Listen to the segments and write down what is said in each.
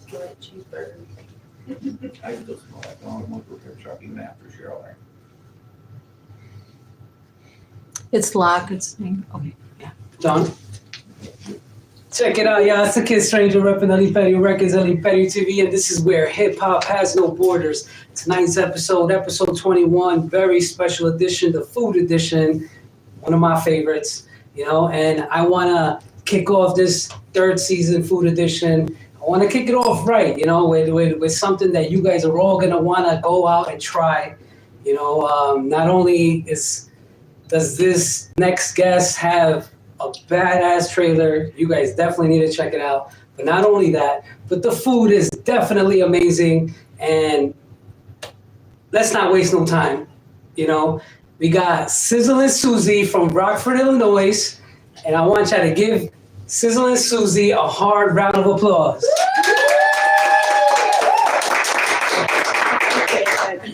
Smell like cheeseburger. I still smell like the only one repair shop even after Cheryl. It's locked. It's okay. Yeah. John? Check it out, y'all. It's the Kid Stranger repping El Imperio Records, El Imperio TV, and this is where hip-hop has no borders. Tonight's episode 21, very special edition, the food edition, one of my favorites, and I want to kick off this third season food edition. I want to kick it off right, with something that you guys are all going to want to go out and try. Not only does this next guest have a badass trailer, you guys definitely need to check it out. But not only that, but the food is definitely amazing. And let's not waste no time. We got Sizzlin Suzie from Rockford, Illinois. And I want y'all to give Sizzlin Suzie a hard round of applause.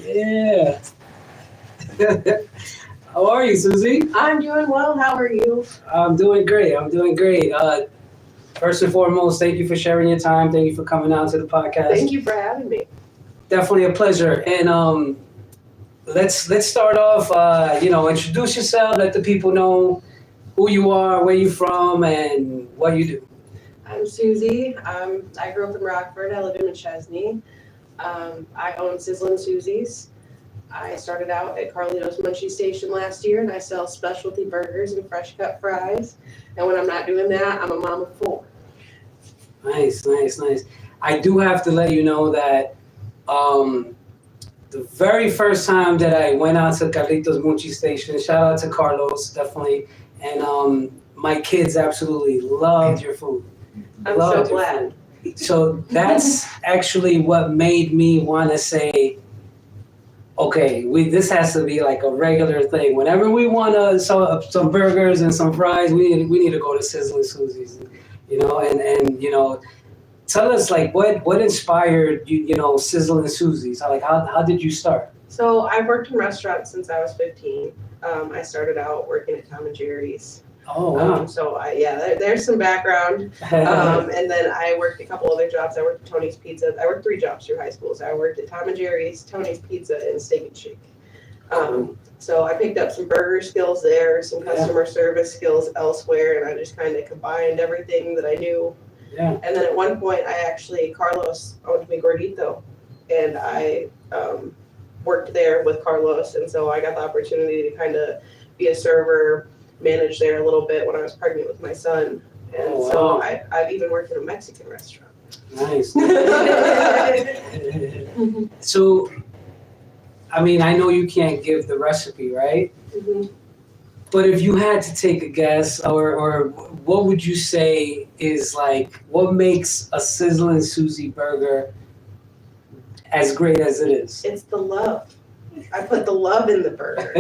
Yeah. How are you, Susie? I'm doing well. How are you? I'm doing great. First and foremost, thank you for sharing your time. Thank you for coming out to the podcast. Thank you for having me. Definitely a pleasure. And let's start off. Introduce yourself. Let the people know who you are, where you're from, and what you do. I'm Susie. I grew up in Rockford. I live in McChesney. I own Sizzlin Suzies. I started out at Carlito's Munchie Station last year, and I sell specialty burgers and fresh cut fries. And when I'm not doing that, I'm a mom of 4. Nice. I do have to let you know that the very first time that I went out to Carlito's Munchie Station, shout out to Carlos, definitely, and my kids absolutely loved your food. I'm so glad. So that's actually what made me want to say, okay, this has to be like a regular thing. Whenever we want some burgers and some fries, we need to go to Sizzlin Suzie's, and tell us like what inspired you, Sizzlin Suzie's. Like how did you start? So I've worked in restaurants since I was 15. I started out working at Tom and Jerry's. Oh wow. There's some background. And then I worked a couple other jobs. I worked at Tony's Pizza. I worked 3 jobs through high school. So I worked at Tom and Jerry's, Tony's Pizza, and Steak and Shake. So I picked up some burger skills there, some customer service skills elsewhere, and I just kind of combined everything that I knew. Yeah. And then at one point, Carlos owned me Gordito, and I worked there with Carlos, and so I got the opportunity to kind of be a server, manage there a little bit when I was pregnant with my son. And so I've even worked in a Mexican restaurant. Nice. So, I know you can't give the recipe, right? Mm-hmm. But if you had to take a guess, or what would you say is like, what makes a Sizzlin Suzie burger as great as it is? It's the love. I put the love in the burger.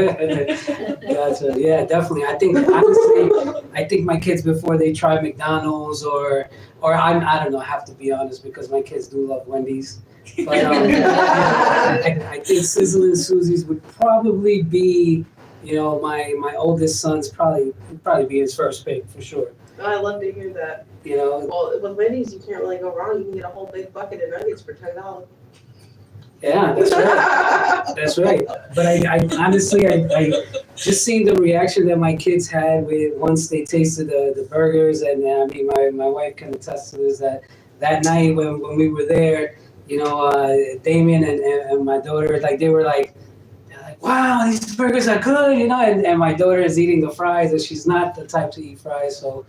Gotcha. Yeah, definitely. I think my kids, before they try McDonald's or I don't know, I have to be honest because my kids do love Wendy's. But I think Sizzlin Suzie's would probably be, my oldest son's probably be his first pick for sure. Oh, I love to hear that. Well, with Wendy's, you can't really go wrong. You can get a whole big bucket of nuggets for $10. Yeah, that's right. But I honestly, I just seen the reaction that my kids had once they tasted the burgers, and my wife can attest to this, that night when we were there, Damien and my daughter, like they were like, wow, these burgers are good, and my daughter is eating the fries, and she's not the type to eat fries, so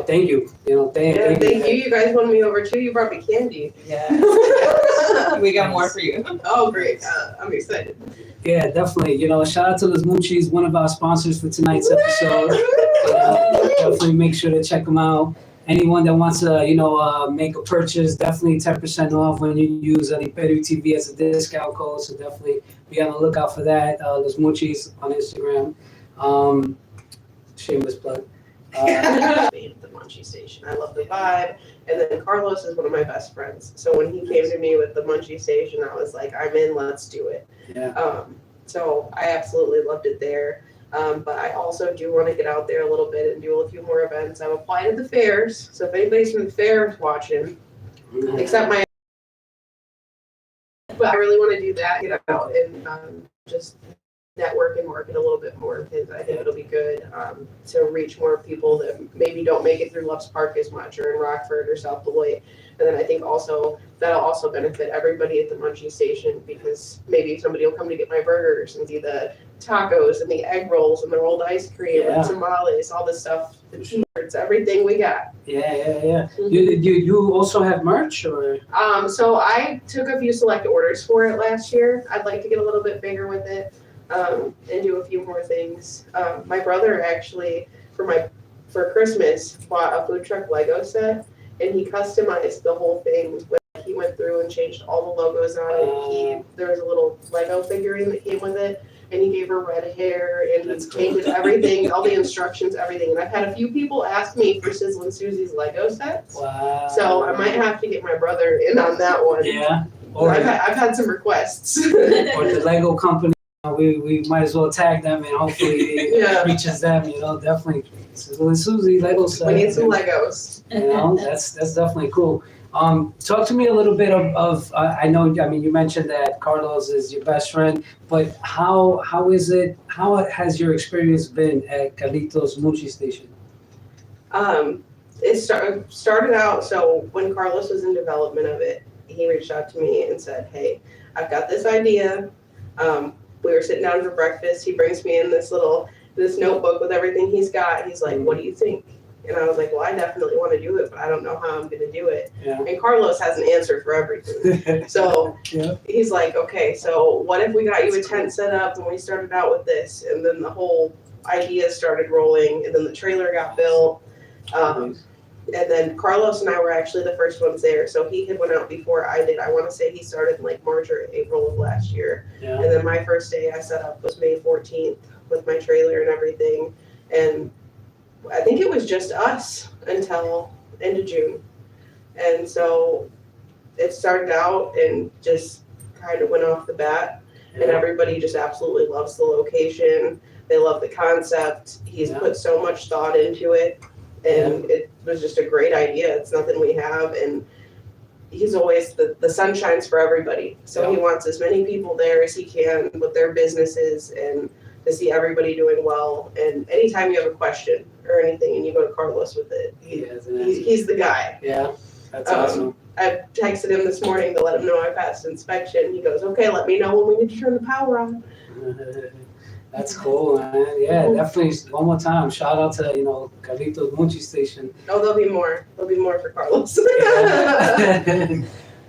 thank you. Thank you. You guys won me over too. You brought me candy. Yeah. We got more for you. Oh, great. I'm excited. Yeah, definitely. Shout out to Los Munchies, one of our sponsors for tonight's episode. Definitely make sure to check them out. Anyone that wants to, make a purchase, definitely 10% off when you use Imperio TV as a discount code. So definitely be on the lookout for that. Los Munchies on Instagram. Shameless plug. The Munchie Station. I love the vibe. And then Carlos is one of my best friends. So when he came to me with the Munchie Station, I was like, I'm in, let's do it. Yeah. So I absolutely loved it there. But I also do want to get out there a little bit and do a few more events. I've applied to the fairs, so if anybody's from the fairs watching, except my, but I really want to do that, get out and just network and market a little bit more because I think it'll be good to reach more people that maybe don't make it through Loves Park as much or in Rockford or South Beloit. And then I think also that'll also benefit everybody at the Munchie station because maybe somebody will come to get my burgers and see the tacos and the egg rolls and the rolled ice cream and tamales, all this stuff, the t-shirts, everything we got. Yeah. You also have merch or? So I took a few select orders for it last year. I'd like to get a little bit bigger with it. And do a few more things. My brother actually, for Christmas, bought a food truck Lego set, and he customized the whole thing. He went through and changed all the logos on it. There was a little Lego figurine that came with it, and he gave her red hair, and he changed everything, all the instructions, everything. And I've had a few people ask me for Sizzlin Suzie's Lego sets. Wow. So I might have to get my brother in on that one. Yeah. I've had some requests. Or the Lego company. We might as well tag them and hopefully it reaches them, definitely. Sizzlin Suzie, Lego set. We need some Legos. That's definitely cool. Talk to me a little bit of I mean, you mentioned that Carlos is your best friend, but how has your experience been at Carlitos Munchie Station? It started out, so when Carlos was in development of it, he reached out to me and said, hey, I've got this idea. We were sitting down for breakfast. He brings me in this notebook with everything he's got. He's like, what do you think? And I was like, well, I definitely want to do it, but I don't know how I'm going to do it. Yeah. And Carlos has an answer for everything. So he's like, okay, so what if we got you a tent set up and we started out with this? And then the whole idea started rolling, and then the trailer got built. And then Carlos and I were actually the first ones there. So he had went out before I did. I want to say he started in like March or April of last year. Yeah. And then my first day I set up was May 14th with my trailer and everything. And I think it was just us until end of June. And so it started out and just kind of went off the bat. And everybody just absolutely loves the location. They love the concept. He's put so much thought into it. And it was just a great idea. It's nothing we have. And he's always, the sun shines for everybody. So he wants as many people there as he can with their businesses and to see everybody doing well. And anytime you have a question or anything and you go to Carlos with it, he's the guy. Yeah, that's awesome. I texted him this morning to let him know I passed inspection. He goes, okay, let me know when we need to turn the power on. That's cool, man. Yeah, definitely. One more time, shout out to Carlitos Munchie Station. Oh, there'll be more. There'll be more for Carlos.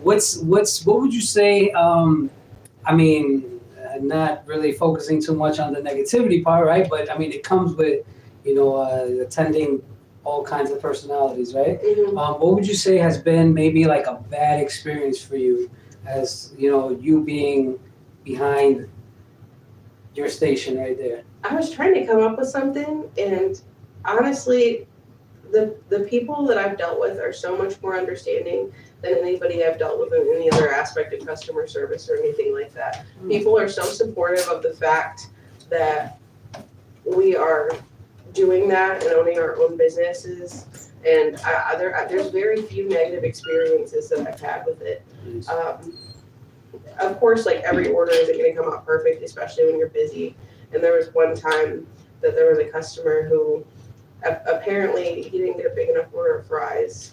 What would you say? I mean, not really focusing too much on the negativity part, right? But I mean, it comes with attending all kinds of personalities, right? Mm-hmm. What would you say has been maybe like a bad experience for you, as you being behind your station right there? I was trying to come up with something, and honestly, the people that I've dealt with are so much more understanding than anybody I've dealt with in any other aspect of customer service or anything like that. People are so supportive of the fact that we are doing that and owning our own businesses, and there's very few negative experiences that I've had with it. Of course, like every order isn't going to come out perfect, especially when you're busy. And there was one time that there was a customer who apparently he didn't get a big enough order of fries.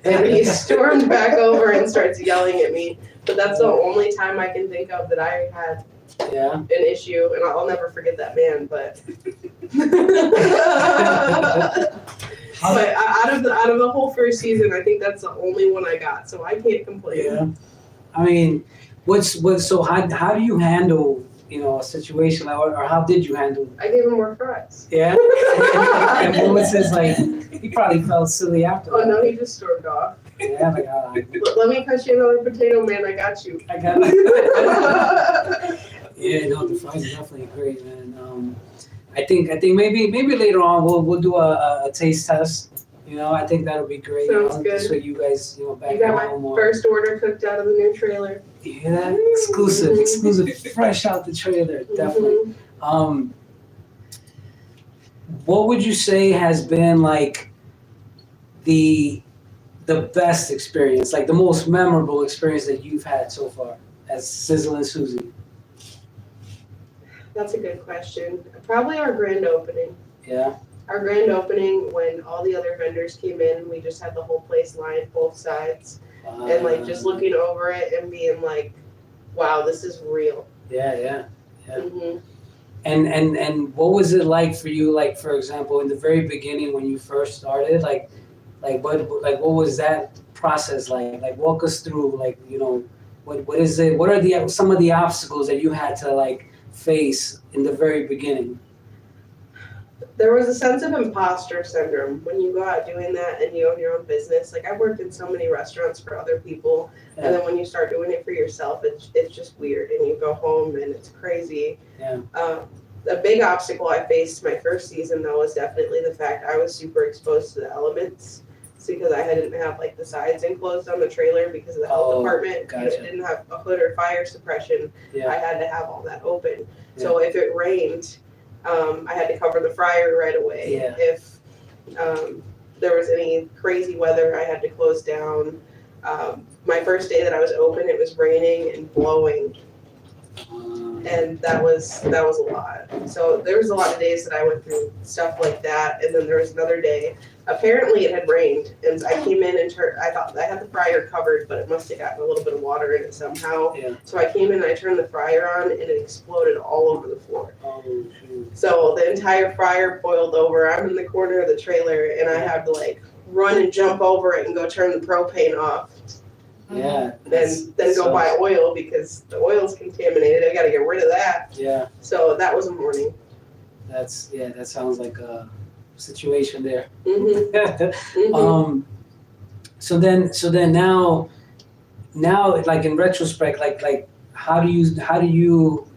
And he stormed back over and starts yelling at me. But that's the only time I can think of that I had an issue. And I'll never forget that man, but but out of the whole first season, I think that's the only one I got. So I can't complain. Yeah. I mean, so how do you handle a situation like, or how did you handle it? I gave him more fries. Yeah. And what was his like? He probably felt silly after. Oh no, he just stormed off. Yeah, like let me cut you another potato, man. I got you. I got it. Yeah, no, the fries are definitely great, man. I think maybe later on we'll do a taste test. I think that'll be great. Sounds good. Just so you guys, back you got at home. my first order cooked out of the new trailer. You hear that? Exclusive, fresh out the trailer, definitely. what would you say has been like the best experience, like the most memorable experience that you've had so far as Sizzlin Suzie? That's a good question. Probably our grand opening. Yeah. Our grand opening, when all the other vendors came in, we just had the whole place lined both sides, and like just looking over it and being like, wow, this is real. Yeah. Mm-hmm. And what was it like for you? Like, for example, in the very beginning when you first started, like what was that process like? Like, walk us through, like, what is it? What are some of the obstacles that you had to like face in the very beginning? There was a sense of imposter syndrome when you go out doing that and you own your own business. Like, I've worked in so many restaurants for other people, and then when you start doing it for yourself, it's just weird, and you go home and it's crazy. Yeah. A big obstacle I faced my first season, though, was definitely the fact I was super exposed to the elements. It's because I didn't have like the sides enclosed on the trailer because of the health department. Gotcha. It didn't have a hood or fire suppression. Yeah. I had to have all that open. So if it rained, I had to cover the fryer right away. Yeah. If there was any crazy weather, I had to close down. My first day that I was open, it was raining and blowing, and that was a lot. So there was a lot of days that I went through stuff like that, and then there was another day. Apparently, it had rained, and I came in and I thought I had the fryer covered, but it must have gotten a little bit of water in it somehow. Yeah. So I came in and I turned the fryer on, and it exploded all over the floor. Oh, shoot. So the entire fryer boiled over. I'm in the corner of the trailer, and I had to like run and jump over it and go turn the propane off. Yeah. Then go buy oil because the oil's contaminated. I got to get rid of that. Yeah. So that was a morning. That sounds like a situation there. Mm-hmm. Mm-hmm. So then now like in retrospect, like how do you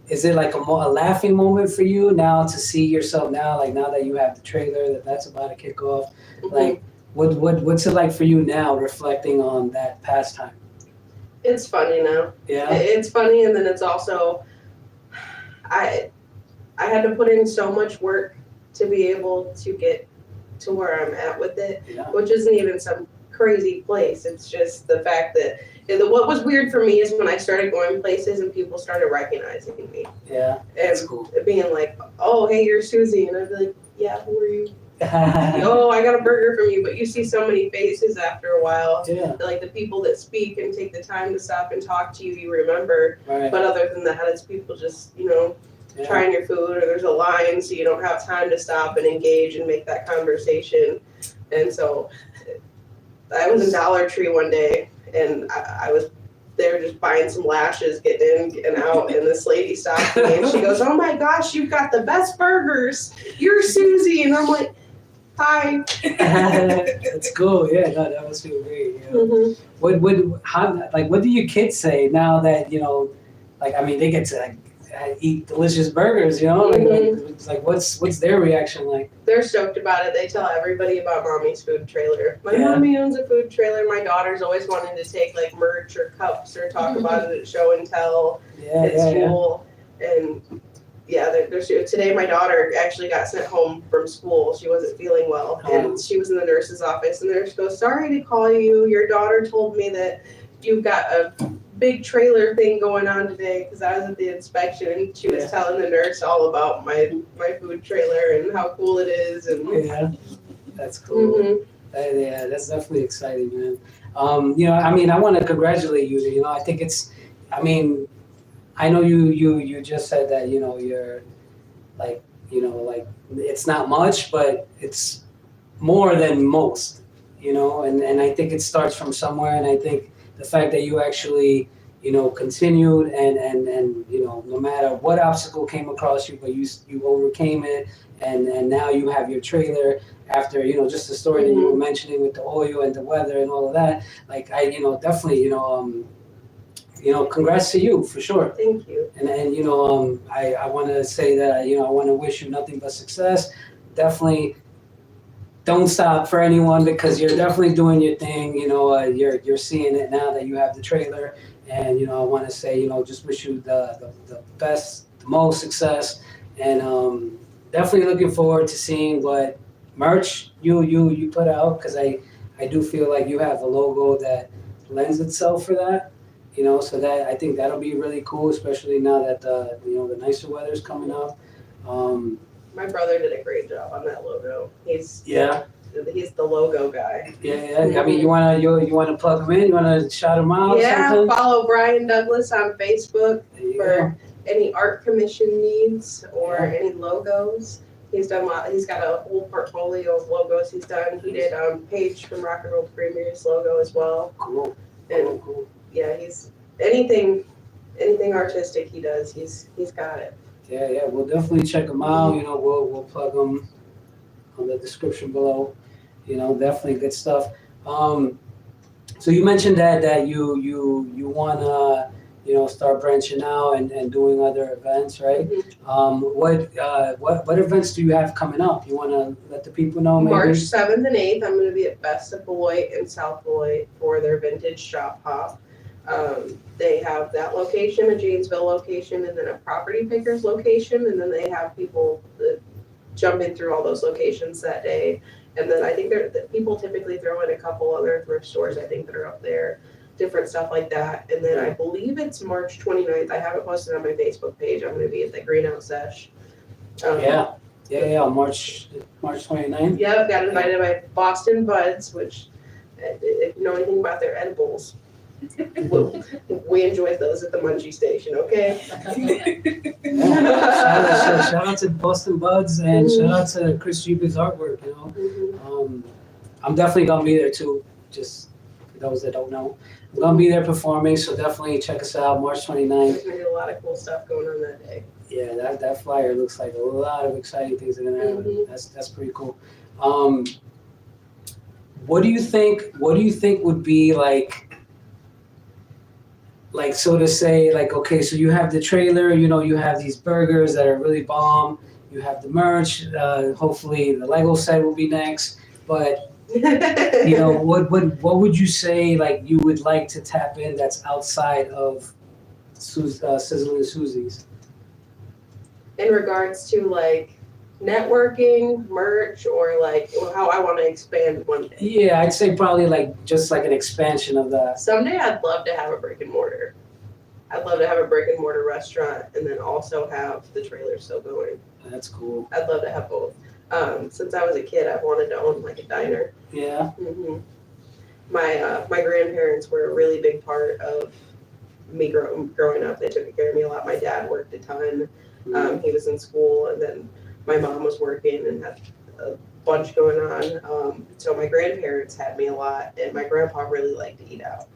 is it like a laughing moment for you now to see yourself now, like now that you have the trailer that's about to kick off? Mm-hmm. Like what's it like for you now reflecting on that past time? It's funny now. Yeah. It's funny, and then it's also I had to put in so much work to be able to get to where I'm at with it, which isn't even some crazy place. It's just the fact that what was weird for me is when I started going places and people started recognizing me. Yeah, that's and cool. Being like, oh, hey, you're Susie. And I'd be like, yeah, who are you? Oh, I got a burger from you. But you see so many faces after a while. Yeah. Like the people that speak and take the time to stop and talk to you, you remember. Right. But other than that, it's people just, trying your food, or there's a line so you don't have time to stop and engage and make that conversation. And so I was in Dollar Tree one day, and I was there just buying some lashes, getting in and out, and this lady stopped me and she goes, oh my gosh, you've got the best burgers. You're Susie. And I'm like, hi. That's cool. Yeah, no, that must feel great. Mm-hmm. What do your kids say now that they get to eat delicious burgers? Mm-hmm. It's like what's their reaction like? They're stoked about it. They tell everybody about mommy's food trailer. My mommy owns a food trailer. My daughter's always wanting to take like merch or cups or talk about it at show and tell at school. And today my daughter actually got sent home from school. She wasn't feeling well, and she was in the nurse's office, and the nurse goes, sorry to call you. Your daughter told me that you've got a big trailer thing going on today, because I was at the inspection, and she was telling the nurse all about my food trailer and how cool it is. And that's cool. Mm-hmm. That's definitely exciting, man. I want to congratulate you. I think I know you just said that you're like it's not much, but it's more than most, and I think it starts from somewhere, and I think the fact that you actually, continued and no matter what obstacle came across you, but you overcame it, and now you have your trailer after, just the story that you were mentioning with the oil and the weather and all of that. Like, I, definitely, congrats to you for sure. Thank you. And I want to say that, I want to wish you nothing but success. Definitely don't stop for anyone, because you're definitely doing your thing. You're seeing it now that you have the trailer, and I want to say, just wish you the best, the most success, and definitely looking forward to seeing what merch you put out, because I do feel like you have a logo that lends itself for that. So that I think that'll be really cool, especially now that the nicer weather's coming up. My brother did a great job on that logo. He's Yeah. the logo guy. Yeah. I mean, you wanna plug them in? You wanna shout them out? Yeah, Something? follow Brian Douglas on Facebook There you for any art commission needs or Yeah. any logos. He's done he's got a whole portfolio of logos he's done. He did Paige from Rock and Roll Premier's logo as well. Cool. And Cool. yeah, he's anything artistic he does, he's got it. Yeah. We'll definitely check them out. We'll plug them on the description below. Definitely good stuff. So you mentioned that you wanna start branching out and doing other events, right? What events do you have coming up? You wanna let the people know maybe? March 7th and 8th, I'm going to be at Best of Beloit in South Beloit for their vintage shop hop. They have that location, a Janesville location, and then a Property Pickers location, and then they have people jumping through all those locations that day. And then I think people typically throw in a couple other thrift stores, I think, that are up there, different stuff like that. And then I believe it's March 29th. I have it posted on my Facebook page. I'm going to be at the Greenhouse Sesh. March 29th. Yeah, got invited by Boston Buds, which, if you know anything about their edibles, we enjoy those at the Munchie station, okay? Shout out to Boston Buds and shout out to Chris Jeep's artwork. I'm definitely gonna be there too. Just for those that don't know, I'm gonna be there performing. So definitely check us out, March 29th. There's gonna be a lot of cool stuff going on that day. Yeah, that flyer looks like a lot of exciting things are gonna happen. That's pretty cool. What do you think would be like so to say, like, okay, so you have the trailer, you have these burgers that are really bomb, you have the merch, hopefully the Lego set will be next, but what would you say like you would like to tap in that's outside of Sizzlin Suzie's? In regards to like networking, merch, or like how I want to expand one day. Yeah, I'd say probably like just like an expansion of that. Someday I'd love to have a brick and mortar. I'd love to have a brick and mortar restaurant and then also have the trailer still going. That's cool. I'd love to have both. Since I was a kid, I've wanted to own like a diner. Yeah. My grandparents were a really big part of me growing up. They took care of me a lot. My dad worked a ton. He was in school, and then my mom was working and had a bunch going on. So my grandparents had me a lot, and my grandpa really liked to eat out.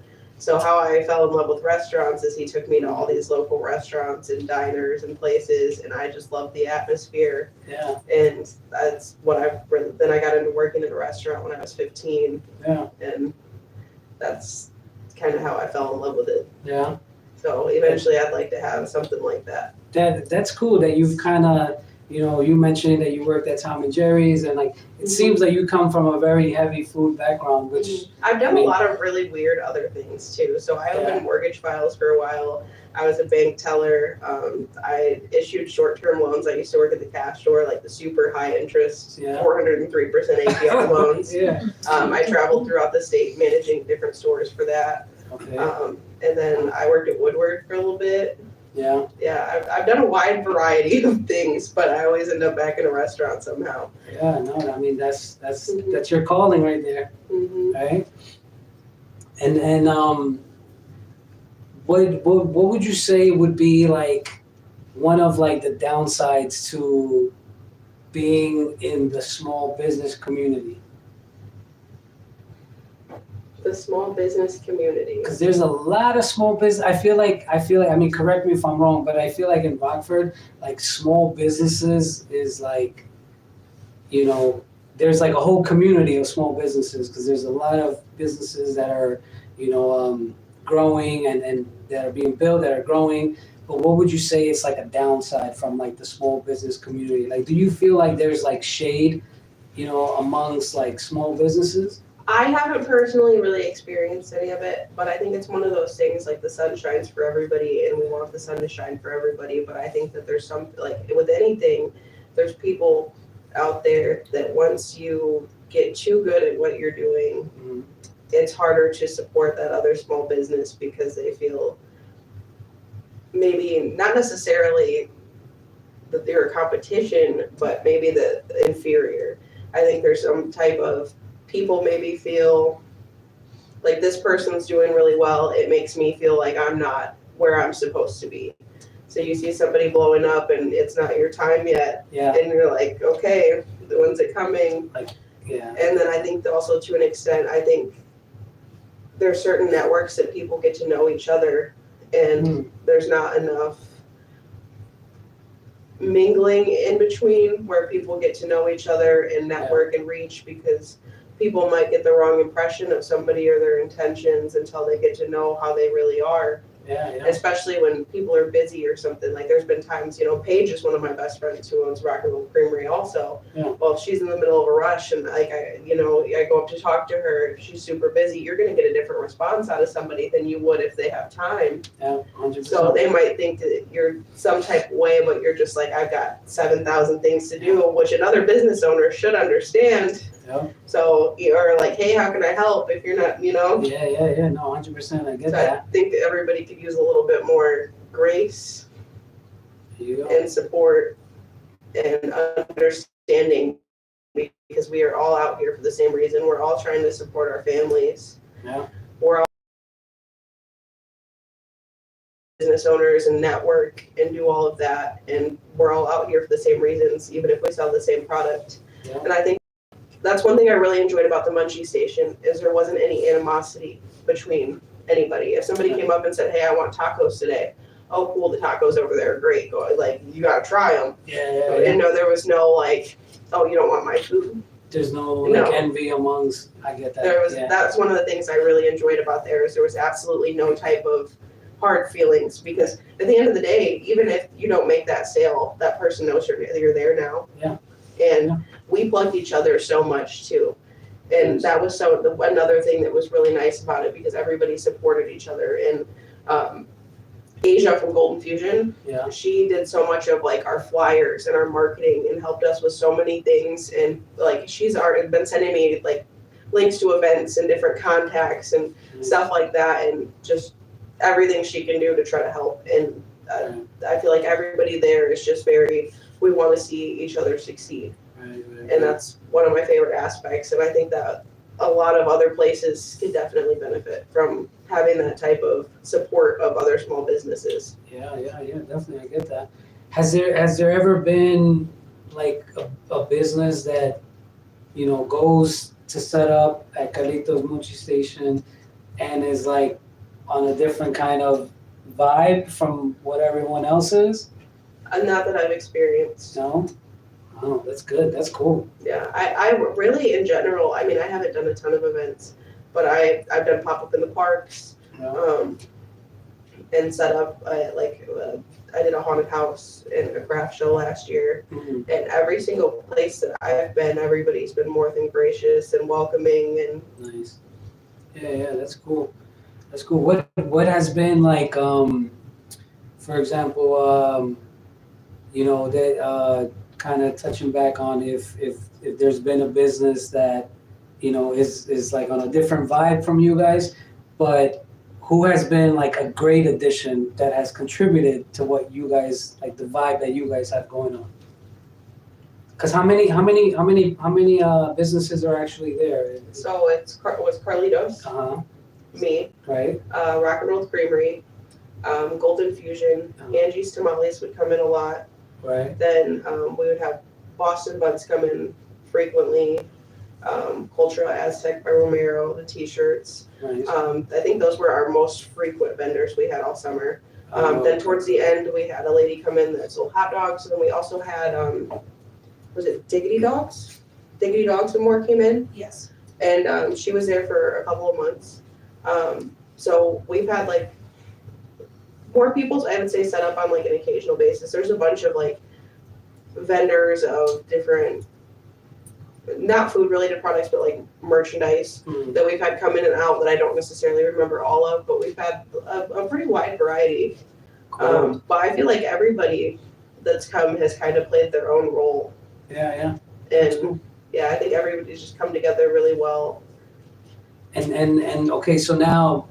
So how I fell in love with restaurants is he took me to all these local restaurants and diners and places, and I just loved the atmosphere. Yeah. And that's what then I got into working in a restaurant when I was 15. Yeah. And that's kind of how I fell in love with it. Yeah. So eventually I'd like to have something like that. That's cool that you've kind of, you mentioned that you worked at Tom and Jerry's, and like it seems like you come from a very heavy food background, which I've done a lot of really weird other things too. So I opened mortgage files for a while. I was a bank teller. I issued short-term loans. I used to work at the cash store, like the super high interest, 403% APR loans. I traveled throughout the state managing different stores for that. Okay. And then I worked at Woodward for a little bit. Yeah, I've done a wide variety of things, but I always end up back in a restaurant somehow. Yeah, no, I mean that's your calling right there, right? And what would you say would be like one of like the downsides to being in the small business community? The small business community. Because there's a lot of small business. I feel like, I mean, correct me if I'm wrong, but I feel like in Rockford, like small businesses is like, there's like a whole community of small businesses because there's a lot of businesses that are, growing and that are being built that are growing. But what would you say is like a downside from like the small business community? Like, do you feel like there's like shade, amongst like small businesses? I haven't personally really experienced any of it, but I think it's one of those things like the sun shines for everybody and we want the sun to shine for everybody. But I think that there's some, like with anything, there's people out there that once you get too good at what you're doing, Mhm. it's harder to support that other small business because they feel maybe not necessarily that they're a competition, but maybe the inferior. I think there's some type of people maybe feel like this person's doing really well. It makes me feel like I'm not where I'm supposed to be. So you see somebody blowing up and it's not your time yet, Yeah, and you're like, okay, when's it coming? yeah. And then I think also to an extent, I think there's certain networks that people get to know each other, and Mm. there's not enough mingling in between where people get to know each other and network and reach, because people might get the wrong impression of somebody or their intentions until they get to know how they really are. Yeah, yeah. Especially when people are busy or something. Like there's been times, Paige is one of my best friends who owns Rock and Roll Creamery also. Yeah. Well, if she's in the middle of a rush and I go up to talk to her, if she's super busy, you're gonna get a different response out of somebody than you would if they have time. Yeah, 100%. So they might think that you're some type of way, but you're just like, I've got 7,000 things to do, which another business owner should understand. Yeah. So you're like, hey, how can I help if you're not, Yeah. No, 100%. I get So that. I think that everybody could use a little bit more grace There you go. and support and understanding, because we are all out here for the same reason. We're all trying to support our families. Yeah. We're all business owners and network and do all of that, and we're all out here for the same reasons, even if we sell the same product. Yeah. And I think that's one thing I really enjoyed about the Munchie station is there wasn't any animosity between anybody. If somebody came up and said, hey, I want tacos today, oh cool, the tacos over there are great, like you gotta try them. Yeah. And no, there was no like, oh, you don't want my food. There's no No. envy amongst. I get that. There was Yeah. That's one of the things I really enjoyed about there is there was absolutely no type of hard feelings, because at the end of the day, even if you don't make that sale, that person knows you're there now. Yeah. And Yeah. we plugged each other so much too. And that was another thing that was really nice about it, because everybody supported each other. And Asia from Golden Fusion, Yeah. she did so much of like our flyers and our marketing and helped us with so many things. And like she's already been sending me like links to events and different contacts and stuff like that, and just everything she can do to try to help. And I feel like everybody there is just we want to see each other succeed. Right. And that's one of my favorite aspects. And I think that a lot of other places could definitely benefit from having that type of support of other small businesses. Yeah, definitely. I get that. Has there ever been like a business that, goes to set up at Carlito's Munchie Station and is like on a different kind of vibe from what everyone else is? Not that I've experienced. No? Oh, that's good. That's cool. Yeah, I really, in general, I mean, I haven't done a ton of events, but I've done pop-up in the parks, Yeah. and set up, I did a haunted house and a craft show last year. Mhm. And every single place that I've been, everybody's been more than gracious and welcoming. And Nice. Yeah, that's cool. That's cool. What has been like, for example, that kind of touching back on if there's been a business that, is like on a different vibe from you guys, but who has been like a great addition that has contributed to what you guys, like the vibe that you guys have going on? Because how many businesses are actually there? so it was Carlitos, me, Right. Rock and Roll Creamery, Golden Fusion, Angie's Tamales would come in a lot. Right. Then we would have Boston Buns come in frequently, Cultura Aztec by Romero, the t-shirts. Nice. I think those were our most frequent vendors we had all summer. Oh, Then towards the end, we had a lady come in that sold hot dogs, and then we also had, was it Diggity Dogs? Diggity Dogs and more came in, Yes. and she was there for a couple of months. So we've had like more people, I would say, set up on like an occasional basis. There's a bunch of like vendors of different, not food related products, but like merchandise Mhm. that we've had come in and out that I don't necessarily remember all of, but we've had a pretty wide variety. Cool. But I feel like everybody that's come has kind of played their own role. Yeah. That's And cool. yeah, I think everybody's just come together really well. And okay, so now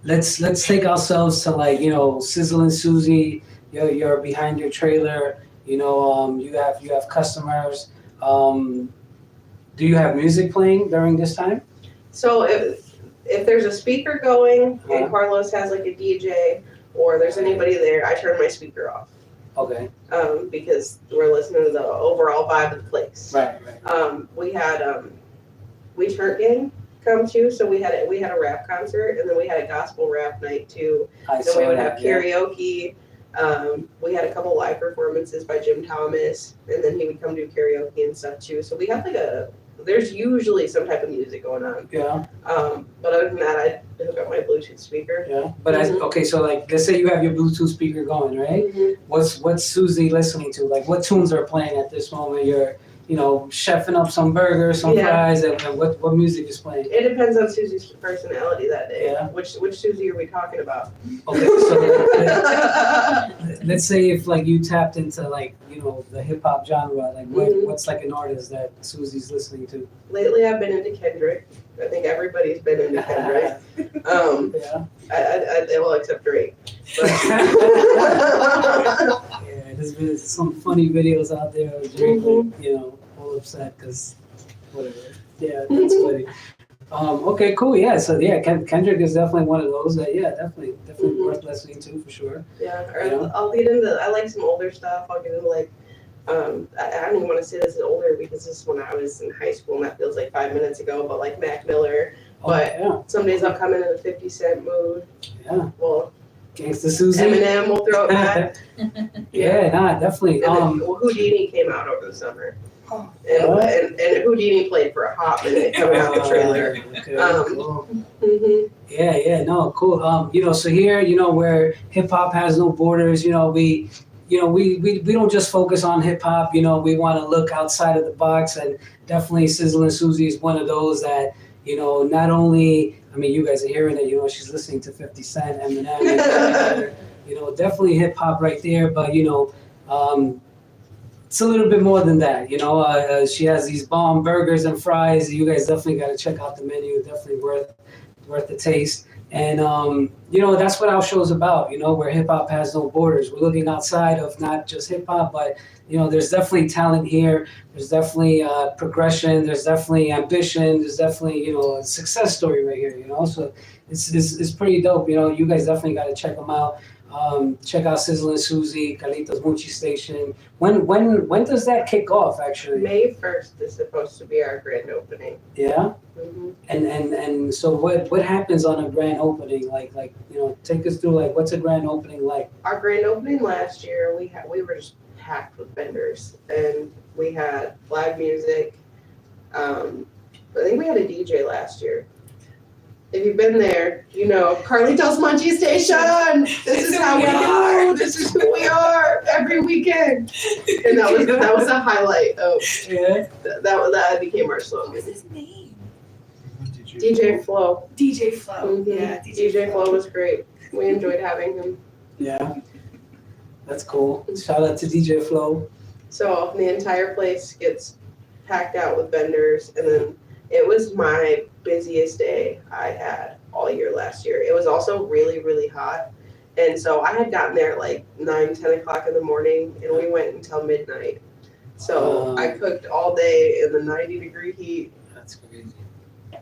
let's take ourselves to like, you know, Sizzlin Suzie. You're behind your trailer. You know, you have customers. Do you have music playing during this time? So if there's a speaker going Uh-huh. and Carlos has like a DJ or there's anybody there, I turn my speaker off. Okay. Because we're listening to the overall vibe of the place. Right. We had We Turnt Gang come too, so we had a rap concert and then we had a gospel rap night too. I Then saw we would that, have yeah. karaoke. We had a couple live performances by Jim Thomas, and then he would come do karaoke and stuff too. So we have there's usually some type of music going on. Yeah. But other than that, I hook up my Bluetooth speaker. Yeah. But okay, so like, let's say you have your Bluetooth speaker going, right? Mm-hmm. What's Susie listening to? Like, what tunes are playing at this moment? You're, you know, chefing up some burgers, some Yeah. fries, and what music is playing? It depends on Susie's personality that day. Yeah. Which Susie are we talking about? Okay, so let's say if like you tapped into like, you know, the hip hop genre, like what's like an artist that Susie's listening to? Lately, I've been into Kendrick. I think everybody's been into Kendrick. Yeah. I well, except Drake. Yeah, there's been some funny videos out there of Drake, like, you know, all upset because whatever. Yeah, that's funny. Okay, cool. Yeah, so yeah, Kendrick is definitely one of those that definitely worth listening to for sure. Yeah, or You know? I'll get into. I like some older stuff. I'll get into like. I don't even want to say this is older because this is when I was in high school and that feels like 5 minutes ago. But like Mac Miller. Oh, But yeah, some days I'll come in a 50 Cent mood. yeah. Well, Gangsta Susie. Eminem will throw it back. Yeah, nah, definitely. And then, well, Houdini came out over the summer. Oh. And Houdini played for a hot minute coming out the trailer. Okay, cool. Mm-hmm. Yeah, no, cool. You know, so here, you know, where hip hop has no borders, you know, we don't just focus on hip hop, you know, we want to look outside of the box, and definitely Sizzlin Suzie is one of those that, you know, not only, I mean, you guys are hearing it, you know, she's listening to 50 Cent, Eminem, and, you know, definitely hip hop right there, but, you know, it's a little bit more than that, you know. She has these bomb burgers and fries. You guys definitely got to check out the menu. Definitely worth the taste. And you know, that's what our show's about. You know, where hip hop has no borders. We're looking outside of not just hip hop, but you know, there's definitely talent here. There's definitely progression. There's definitely ambition. There's definitely, you know, a success story right here. You know, so it's pretty dope. You know, you guys definitely got to check them out. Check out Sizzlin Suzie, Carlito's Munchie Station. When does that kick off? Actually, May 1st is supposed to be our grand opening. yeah. Mm-hmm. And so what happens on a grand opening? Like you know, take us through like what's a grand opening like? Our grand opening last year, we were just packed with vendors, and we had live music. I think we had a DJ last year. If you've been there, you know Carlito's Munchie Station. This is how we are. This is who we are every weekend. And that was a highlight of that became our slogan. What's his name? DJ Flo. DJ Flo. Mhm. Yeah, DJ Flo was great. We enjoyed having him. Yeah, that's cool. Shout out to DJ Flo. So the entire place gets packed out with vendors, and then it was my busiest day I had all year last year. It was also really, really hot. And so I had gotten there at like 9-10 o'clock in the morning, and we went until midnight. So I cooked all day in the 90-degree heat. That's crazy.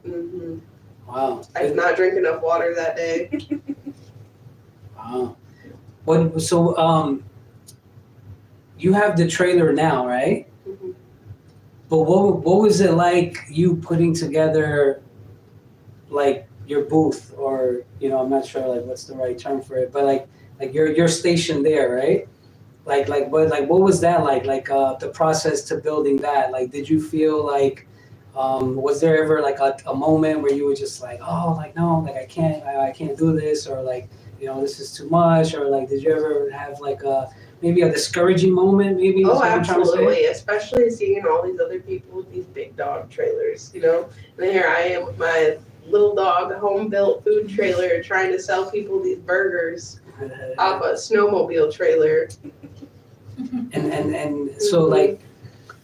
Mm-hmm. Wow. I did not drink enough water that day. Wow. So you have the trailer now, right? Mhm. But what was it like you putting together like your booth, or you know, I'm not sure like what's the right term for it, but like your station there, right? Like what was that like the process to building that? Like did you feel like was there ever like a moment where you were just like, oh, like no, like I can't do this, or like, you know, this is too much, or like did you ever have like maybe a discouraging moment, maybe? Oh, absolutely. Especially seeing all these other people with these big dog trailers, you know? And here I am with my little dog home-built food trailer trying to sell people these burgers off a snowmobile trailer. And so like,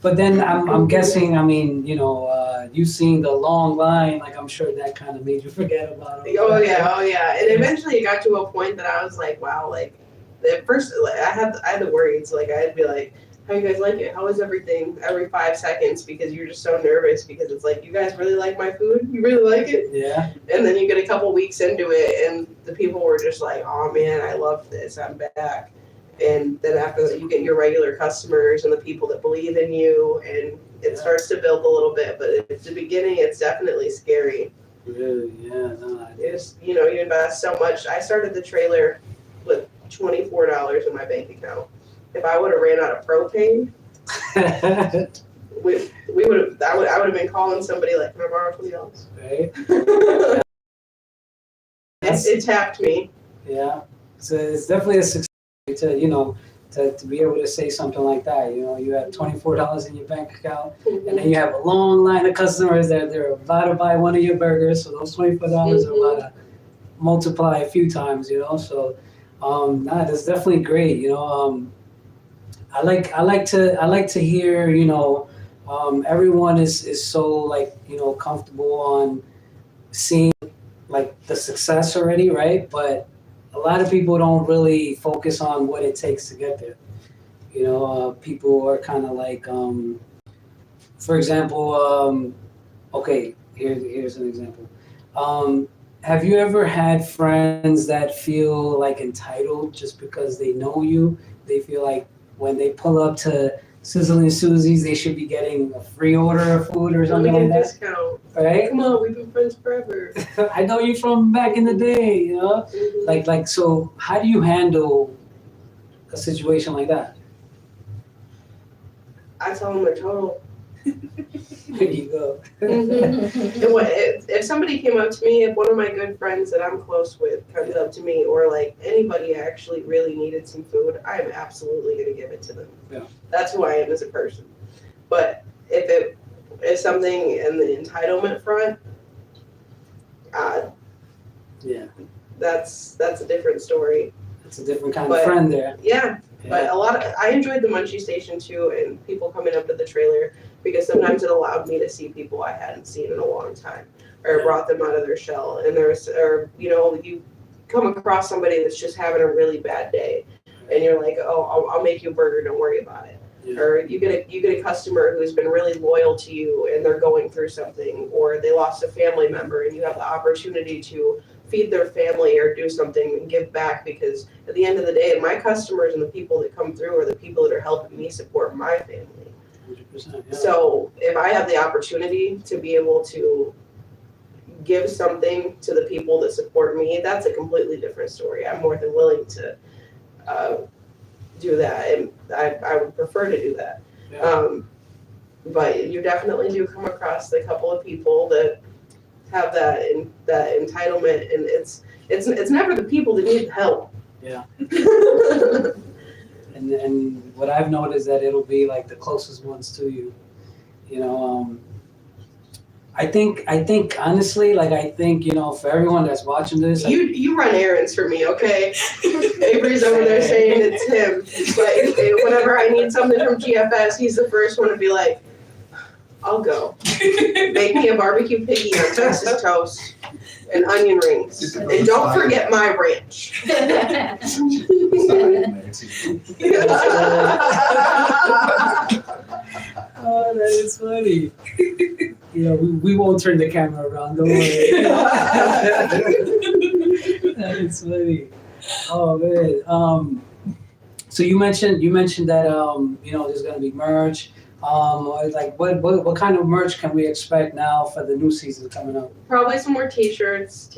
but then I'm guessing, I mean, you know, you seen the long line, like I'm sure that kind of made you forget about it. Oh yeah. And eventually it got to a point that I was like, wow, like at first like, I had the worries, like I'd be like, how you guys like it? How is everything? Every 5 seconds because you're just so nervous because it's like, you guys really like my food? You really like it? Yeah. And then you get a couple weeks into it and the people were just like, oh man, I love this. I'm back. And then after that, you get your regular customers and the people that believe in you, and it starts to build a little bit. But at the beginning, it's definitely scary. Really? Yeah. No, It's, you know, you invest so much. I started the trailer with $24 in my bank account. If I would have ran out of propane, we would have. I would have been calling somebody like, "Can I borrow $20?" Right. It tapped me. Yeah. So it's definitely a success to, you know, to be able to say something like that. You know, you have $24 in your bank account, and then you have a long line of customers that they're about to buy one of your burgers. So those $24 are about to multiply a few times. You know, so that's definitely great. You know, I like to hear, you know, everyone is so like, you know, comfortable on seeing like the success already, right? But a lot of people don't really focus on what it takes to get there. You know, people are kind of like, for example, okay, here's an example. Have you ever had friends that feel like entitled just because they know you? They feel like when they pull up to Sizzlin Suzie's, they should be getting a free order of food or something like that. Discount. Right? Come on, we've been friends forever. I know you from back in the day, you know? Like, so how do you handle a situation like that? I tell them they're total. There you go. If somebody came up to me, if one of my good friends that I'm close with comes up to me, or like anybody actually really needed some food, I'm absolutely going to give it to them. Yeah. That's who I am as a person. But if it is something in the entitlement front, Yeah, that's a different story. it's a different kind of friend there. Yeah. But I enjoyed the Munchie station too, and people coming up to the trailer, because sometimes it allowed me to see people I hadn't seen in a long time, or brought them out of their shell. And you know, you come across somebody that's just having a really bad day, and you're like, oh, I'll make you a burger, don't worry about it. Yeah. Or you get a customer who's been really loyal to you, and they're going through something, or they lost a family member, and you have the opportunity to feed their family or do something and give back, because at the end of the day, my customers and the people that come through are the people that are helping me support my family. 100%, yeah. So if I have the opportunity to be able to give something to the people that support me, that's a completely different story. I'm more than willing to do that, and I would prefer to do that. Yeah. But you definitely do come across a couple of people that have that entitlement, and it's never the people that need help. Yeah. And what I've noticed that it'll be like the closest ones to you. You know, I think honestly, like I think, you know, for everyone that's watching this, You run errands for me, okay? Avery's over there saying it's him. But whenever I need something from GFS, he's the first one to be like, I'll go. Make me a barbecue piggy on Texas toast and onion rings. And don't forget my ranch. Oh, that is funny. You know, we won't turn the camera around, don't worry. That is funny. Oh man. So you mentioned that you know, there's gonna be merch. Like what kind of merch can we expect now for the new season coming up? Probably some more t-shirts,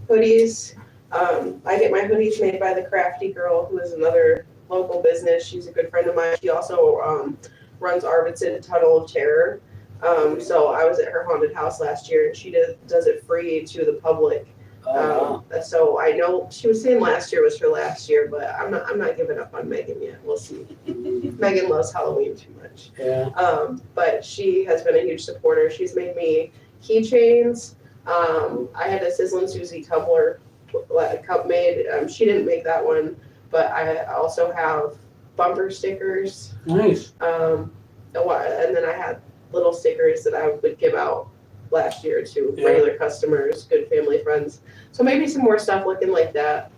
hoodies. I get my hoodies made by the Crafty Girl, who is another local business. She's a good friend of mine. She also runs Arvidsson Tunnel of Terror. So I was at her haunted house last year, and she does it free to the public. Oh, wow. So I know she was saying last year was her last year, but I'm not giving up on Megan yet. We'll see. Megan loves Halloween too much. Yeah. But she has been a huge supporter. She's made me keychains. I had a Sizzlin Suzie tumbler cup made. She didn't make that one, but I also have bumper stickers. Nice. And then I had little stickers that I would give out last year to Yeah. regular customers, good family friends. So maybe some more stuff looking like that.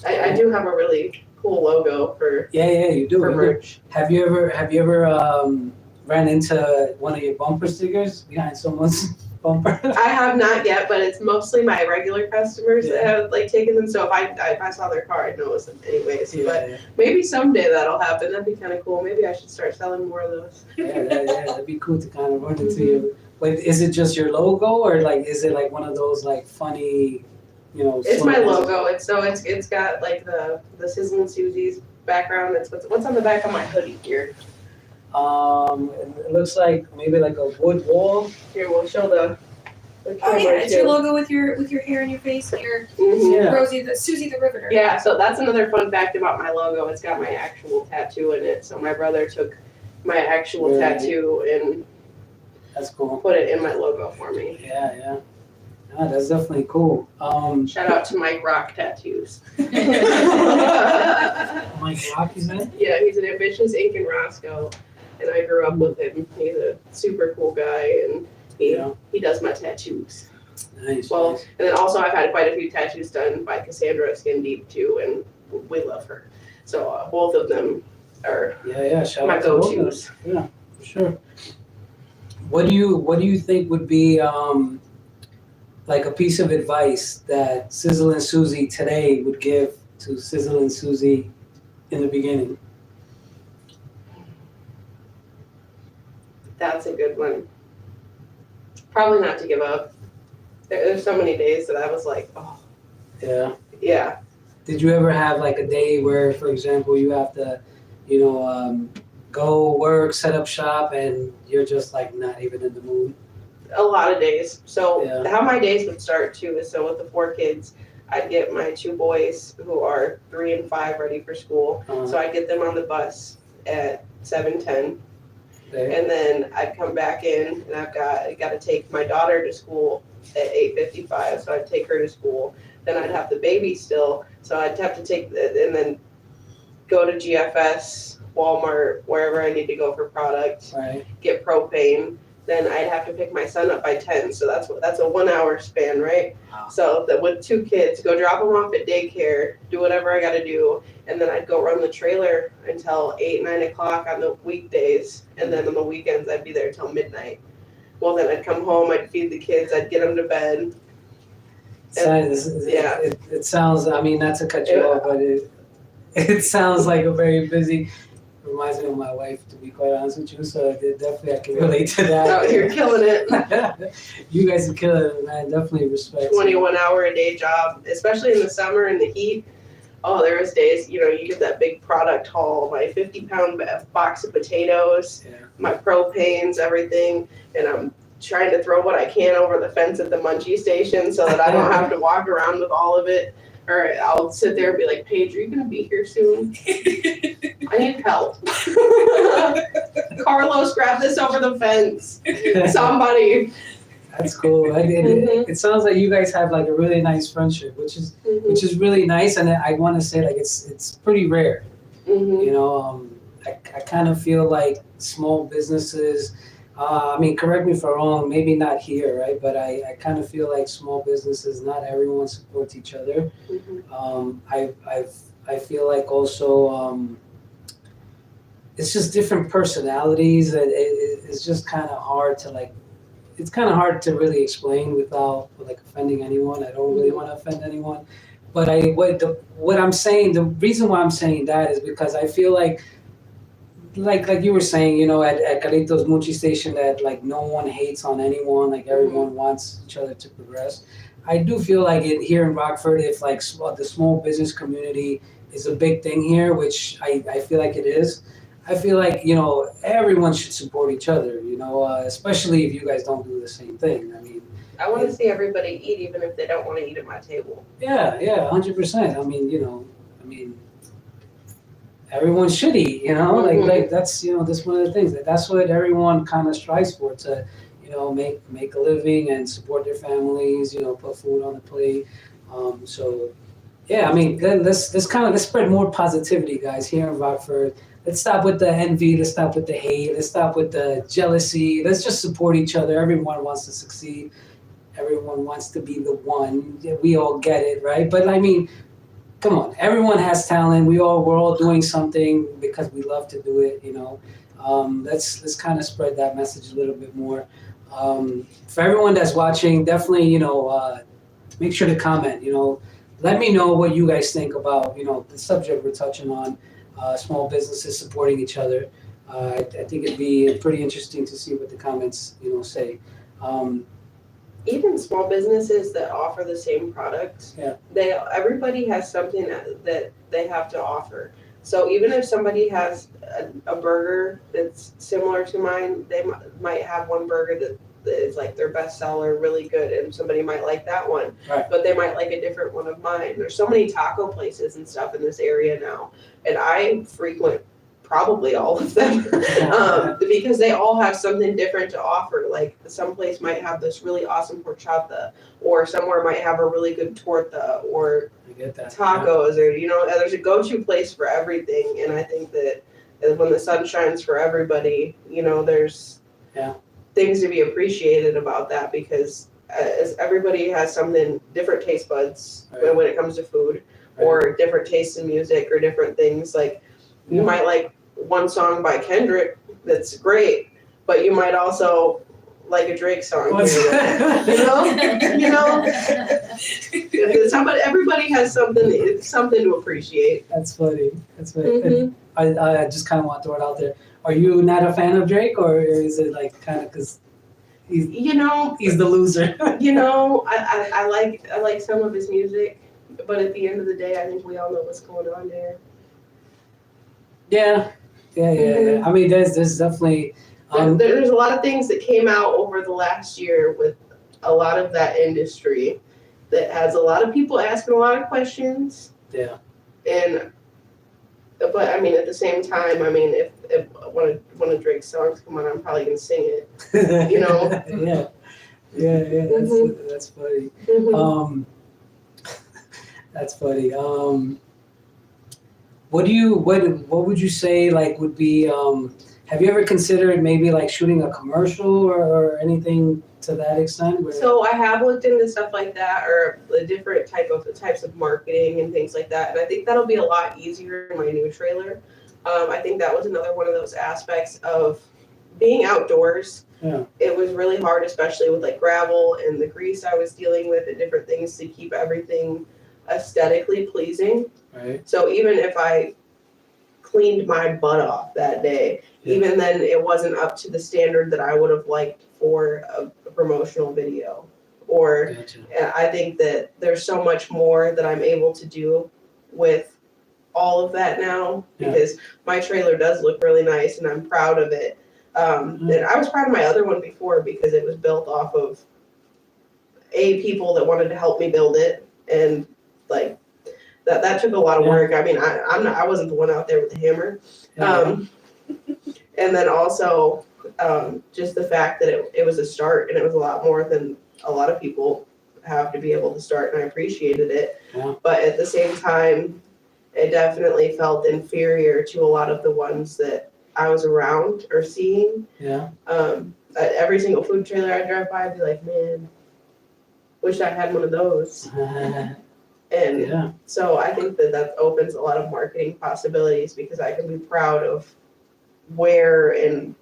I do have a really cool logo for Yeah, you do. for You do. merch. Have you ever ran into one of your bumper stickers behind someone's bumper? I have not yet, but it's mostly my regular customers that have like taken them. So if I saw their car, I'd notice them anyways. But Yeah, maybe someday that'll happen. That'd be kind of cool. Maybe I should start selling more of those. that'd be cool to kind of run into you. Wait, is it just your logo, or like is it like one of those like funny, It's my slogans? logo. It's got like the Sizzlin Suzie's background. It's what's on the back of my hoodie here. It looks like maybe like a wood wall. Here, we'll show the Oh camera yeah, it's your too. logo with your hair and your face. Your Mhm. Yeah. Rosie, the Susie the Riveter. Yeah, so that's another fun fact about my logo. It's got my actual tattoo in it. So my brother took my actual Really? tattoo and That's cool. put it in my logo for me. Yeah. Ah, that's definitely cool. Shout out to Mike Rock Tattoos. Mike Rock, is that? Yeah, he's an ambitious ink in Roscoe, and I grew up with him. He's a super cool guy, and Yeah. he does my tattoos. Nice. Well, nice. and then also I've had quite a few tattoos done by Cassandra Skin Deep too, and we love her. So both of them are Yeah. Shout my out to both of them. go-tos. Yeah, for sure. What do you think would be like a piece of advice that Sizzlin Suzie today would give to Sizzlin Suzie in the beginning? That's a good one. Probably not to give up. There's so many days that I was like, oh, Yeah. yeah. Did you ever have like a day where, for example, you have to, go work, set up shop, and you're just like not even in the mood? A lot of days. So Yeah. how my days would start too is so with the 4 kids, I'd get my 2 boys who are 3 and 5 ready for school. So I'd get them on the bus at 7:10. Okay. And then I'd come back in and I got to take my daughter to school at 8:55. So I'd take her to school. Then I'd have the baby still. So I'd have to take and then go to GFS, Walmart, wherever I need to go for product, Right. get propane. Then I'd have to pick my son up by 10. So that's a 1 hour span, right? Wow. So that with 2 kids, go drop them off at daycare, do whatever I got to do. And then I'd go run the trailer until 8, 9 o'clock on the weekdays. And then on the weekends, I'd be there till midnight. Well, then I'd come home, I'd feed the kids, I'd get them to bed. Yeah. It sounds, I mean, not to cut you Yeah. off, but it sounds like a very busy, reminds me of my wife, to be quite honest with you, so definitely I can relate to that. Oh, you're killing it. You guys are killing it, man, definitely respect. 21 hour a day job, especially in the summer and the heat. Oh, there was days, you get that big product haul, my 50-pound box of potatoes, Yeah. my propanes, everything, and I'm trying to throw what I can over the fence at the Munchie station so that I don't have to walk around with all of it. Or I'll sit there and be like, Paige, are you going to be here soon? I need help. Carlos, grab this over the fence. Somebody. That's cool. It sounds like you guys have like a really nice friendship, which is really nice, and I want to say like it's pretty rare. Mhm. I kind of feel like small businesses. I mean, correct me if I'm wrong. Maybe not here, right? But I kind of feel like small businesses. Not everyone supports each other. Mhm. I feel like also it's just different personalities. It's just kind of hard to like. It's kind of hard to really explain without like offending anyone. I don't really want to offend anyone, but what I'm saying, the reason why I'm saying that is because I feel like you were saying, at Carlito's Munchie station, that like no one hates on anyone, like everyone wants each other to progress. I do feel like here in Rockford, if like the small business community is a big thing here, which I feel like it is. I feel like, everyone should support each other, especially if you guys don't do the same thing. I mean, I want to see everybody eat, even if they don't want to eat at my table. yeah, 100%. I mean, everyone should eat, like that's, that's one of the things that's what everyone kind of strives for, to, make a living and support their families, put food on the plate. So yeah, I mean, let's spread more positivity, guys, here in Rockford. let's stop with the envy, let's stop with the hate, let's stop with the jealousy. Let's just support each other. Everyone wants to succeed. Everyone wants to be the one. We all get it, right? But I mean, come on, everyone has talent. We're all doing something because we love to do it, you know. Let's kind of spread that message a little bit more. For everyone that's watching, definitely, you know, make sure to comment, you know. Let me know what you guys think about, you know, the subject we're touching on, small businesses supporting each other. I think it'd be pretty interesting to see what the comments, you know, say. Even small businesses that offer the same product, Yeah. everybody has something that they have to offer. So even if somebody has a burger that's similar to mine, they might have one burger that is like their best seller, really good, and somebody might like that one, Right. but they might like a different one of mine. There's so many taco places and stuff in this area now, and I frequent probably all of them because they all have something different to offer. Like some place might have this really awesome horchata, or somewhere might have a really good torta, or I get that. tacos, or you know, there's a go-to place for everything. And I think that when the sun shines for everybody, you know, there's things to be appreciated about that, because as everybody has something, different taste buds when it comes to food, or different tastes in music, or different things. Like you might like one song by Kendrick that's great, but you might also like a Drake song. You know, everybody has something to appreciate. That's funny. That's funny. Mhm. I just kind of want to throw it out there. Are you not a fan of Drake, or is it like kind of because he's the loser? You know, I like some of his music, but at the end of the day, I think we all know what's going on there. Yeah. I mean, there's definitely there's a lot of things that came out over the last year with a lot of that industry that has a lot of people asking a lot of questions. Yeah. But I mean, at the same time, I mean, if one of Drake's songs come on, I'm probably gonna sing it. You know. Yeah. That's funny. Mm-hmm. That's funny. What would you say like would be? Have you ever considered maybe like shooting a commercial or anything to that extent? So I have looked into stuff like that, or the different types of marketing and things like that, and I think that'll be a lot easier in my new trailer. I think that was another one of those aspects of being outdoors. Yeah. It was really hard, especially with like gravel and the grease I was dealing with and different things, to keep everything aesthetically pleasing. Right. So even if I cleaned my butt off that day, even then it wasn't up to the standard that I would have liked for a promotional video. Or Gotcha. I think that there's so much more that I'm able to do with all of that now, because my trailer does look really nice and I'm proud of it. And I was proud of my other one before because it was built off of people that wanted to help me build it, and like that took a lot of work. I mean, I wasn't the one out there with the hammer. And then also just the fact that it was a start, and it was a lot more than a lot of people have to be able to start, and I appreciated it. Yeah. But at the same time, it definitely felt inferior to a lot of the ones that I was around or seeing. Yeah. At every single food trailer I drive by, I'd be like, man, wish I had one of those. And so I think that opens a lot of marketing possibilities, because I can be proud of where and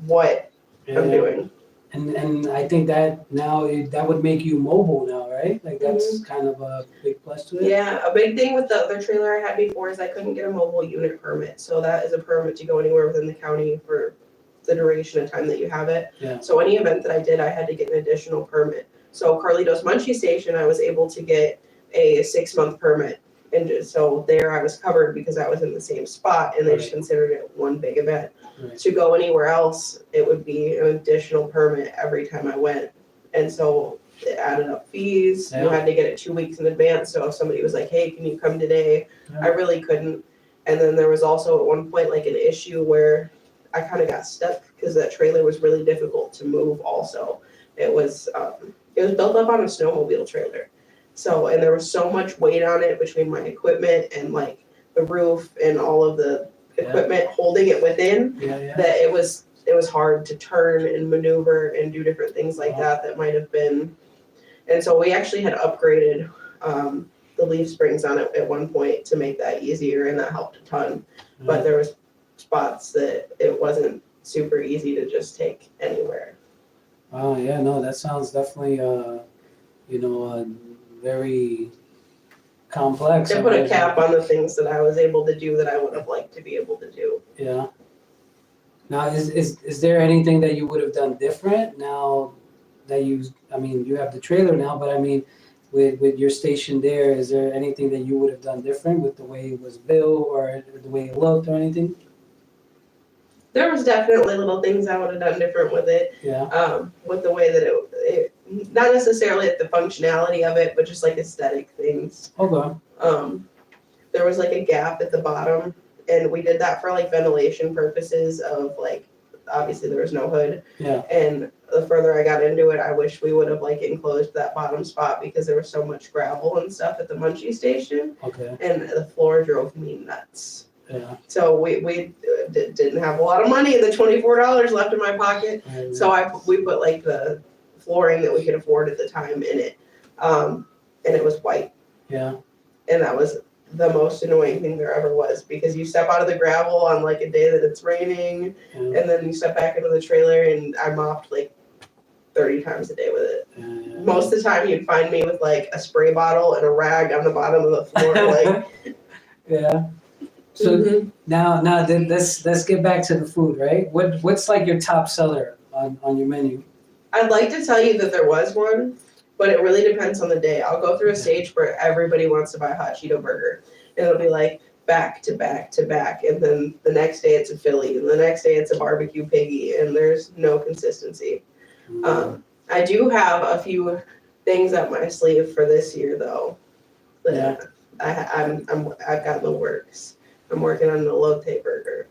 what I'm doing. And I think that now that would make you mobile now, right? Like that's kind of a big plus to it. Yeah, a big thing with the other trailer I had before is I couldn't get a mobile unit permit. So that is a permit to go anywhere within the county for the duration of time that you have it. Yeah. So any event that I did, I had to get an additional permit. So Carlito's Munchie Station, I was able to get a 6-month permit. And so there I was covered because I was in the same spot, and they just considered it one big event. Right. To go anywhere else, it would be an additional permit every time I went. And so it added up fees. You had to get it 2 weeks in advance. So if somebody was like, hey, can you come today? I really couldn't. And then there was also at one point like an issue where I kind of got stuck because that trailer was really difficult to move also. It was built up on a snowmobile trailer. So, and there was so much weight on it between my equipment and like the roof and all of the equipment holding it within, Yeah. that it was hard to turn and maneuver and do different things like that might have been. And so we actually had upgraded the leaf springs on it at one point to make that easier, and that helped a ton. But there was spots that it wasn't super easy to just take anywhere. Oh yeah, no, that sounds definitely very complex. It put a cap on the things that I was able to do that I would have liked to be able to do. Yeah. Now, is there anything that you would have done different now that you have the trailer now, but I mean, with your station there, is there anything that you would have done different with the way it was built or the way it looked or anything? There was definitely little things I would have done different with it. Yeah. With the way that it not necessarily the functionality of it, but just like aesthetic things. Okay. There was like a gap at the bottom, and we did that for like ventilation purposes of like, obviously there was no hood. Yeah. And the further I got into it, I wish we would have like enclosed that bottom spot because there was so much gravel and stuff at the Munchie station, Okay. and the floor drove me nuts. Yeah. So we didn't have a lot of money, and the $24 left in my pocket. So we put like the flooring that we could afford at the time in it, and it was white. Yeah. And that was the most annoying thing there ever was, because you step out of the gravel on like a day that it's raining, Yeah. and then you step back into the trailer, and I mopped like 30 times a day with it. Yeah. Most of the time you'd find me with like a spray bottle and a rag on the bottom of the floor. Like, Yeah. So now then let's get back to the food, right? What's like your top seller on your menu? I'd like to tell you that there was one, but it really depends on the day. I'll go through a stage where everybody wants to buy a hot Cheeto burger, and it'll be like back to back to back, and then the next day it's a Philly, and the next day it's a barbecue piggy, and there's no consistency. I do have a few things up my sleeve for this year though, that I've got in the works. I'm working on an elote burger.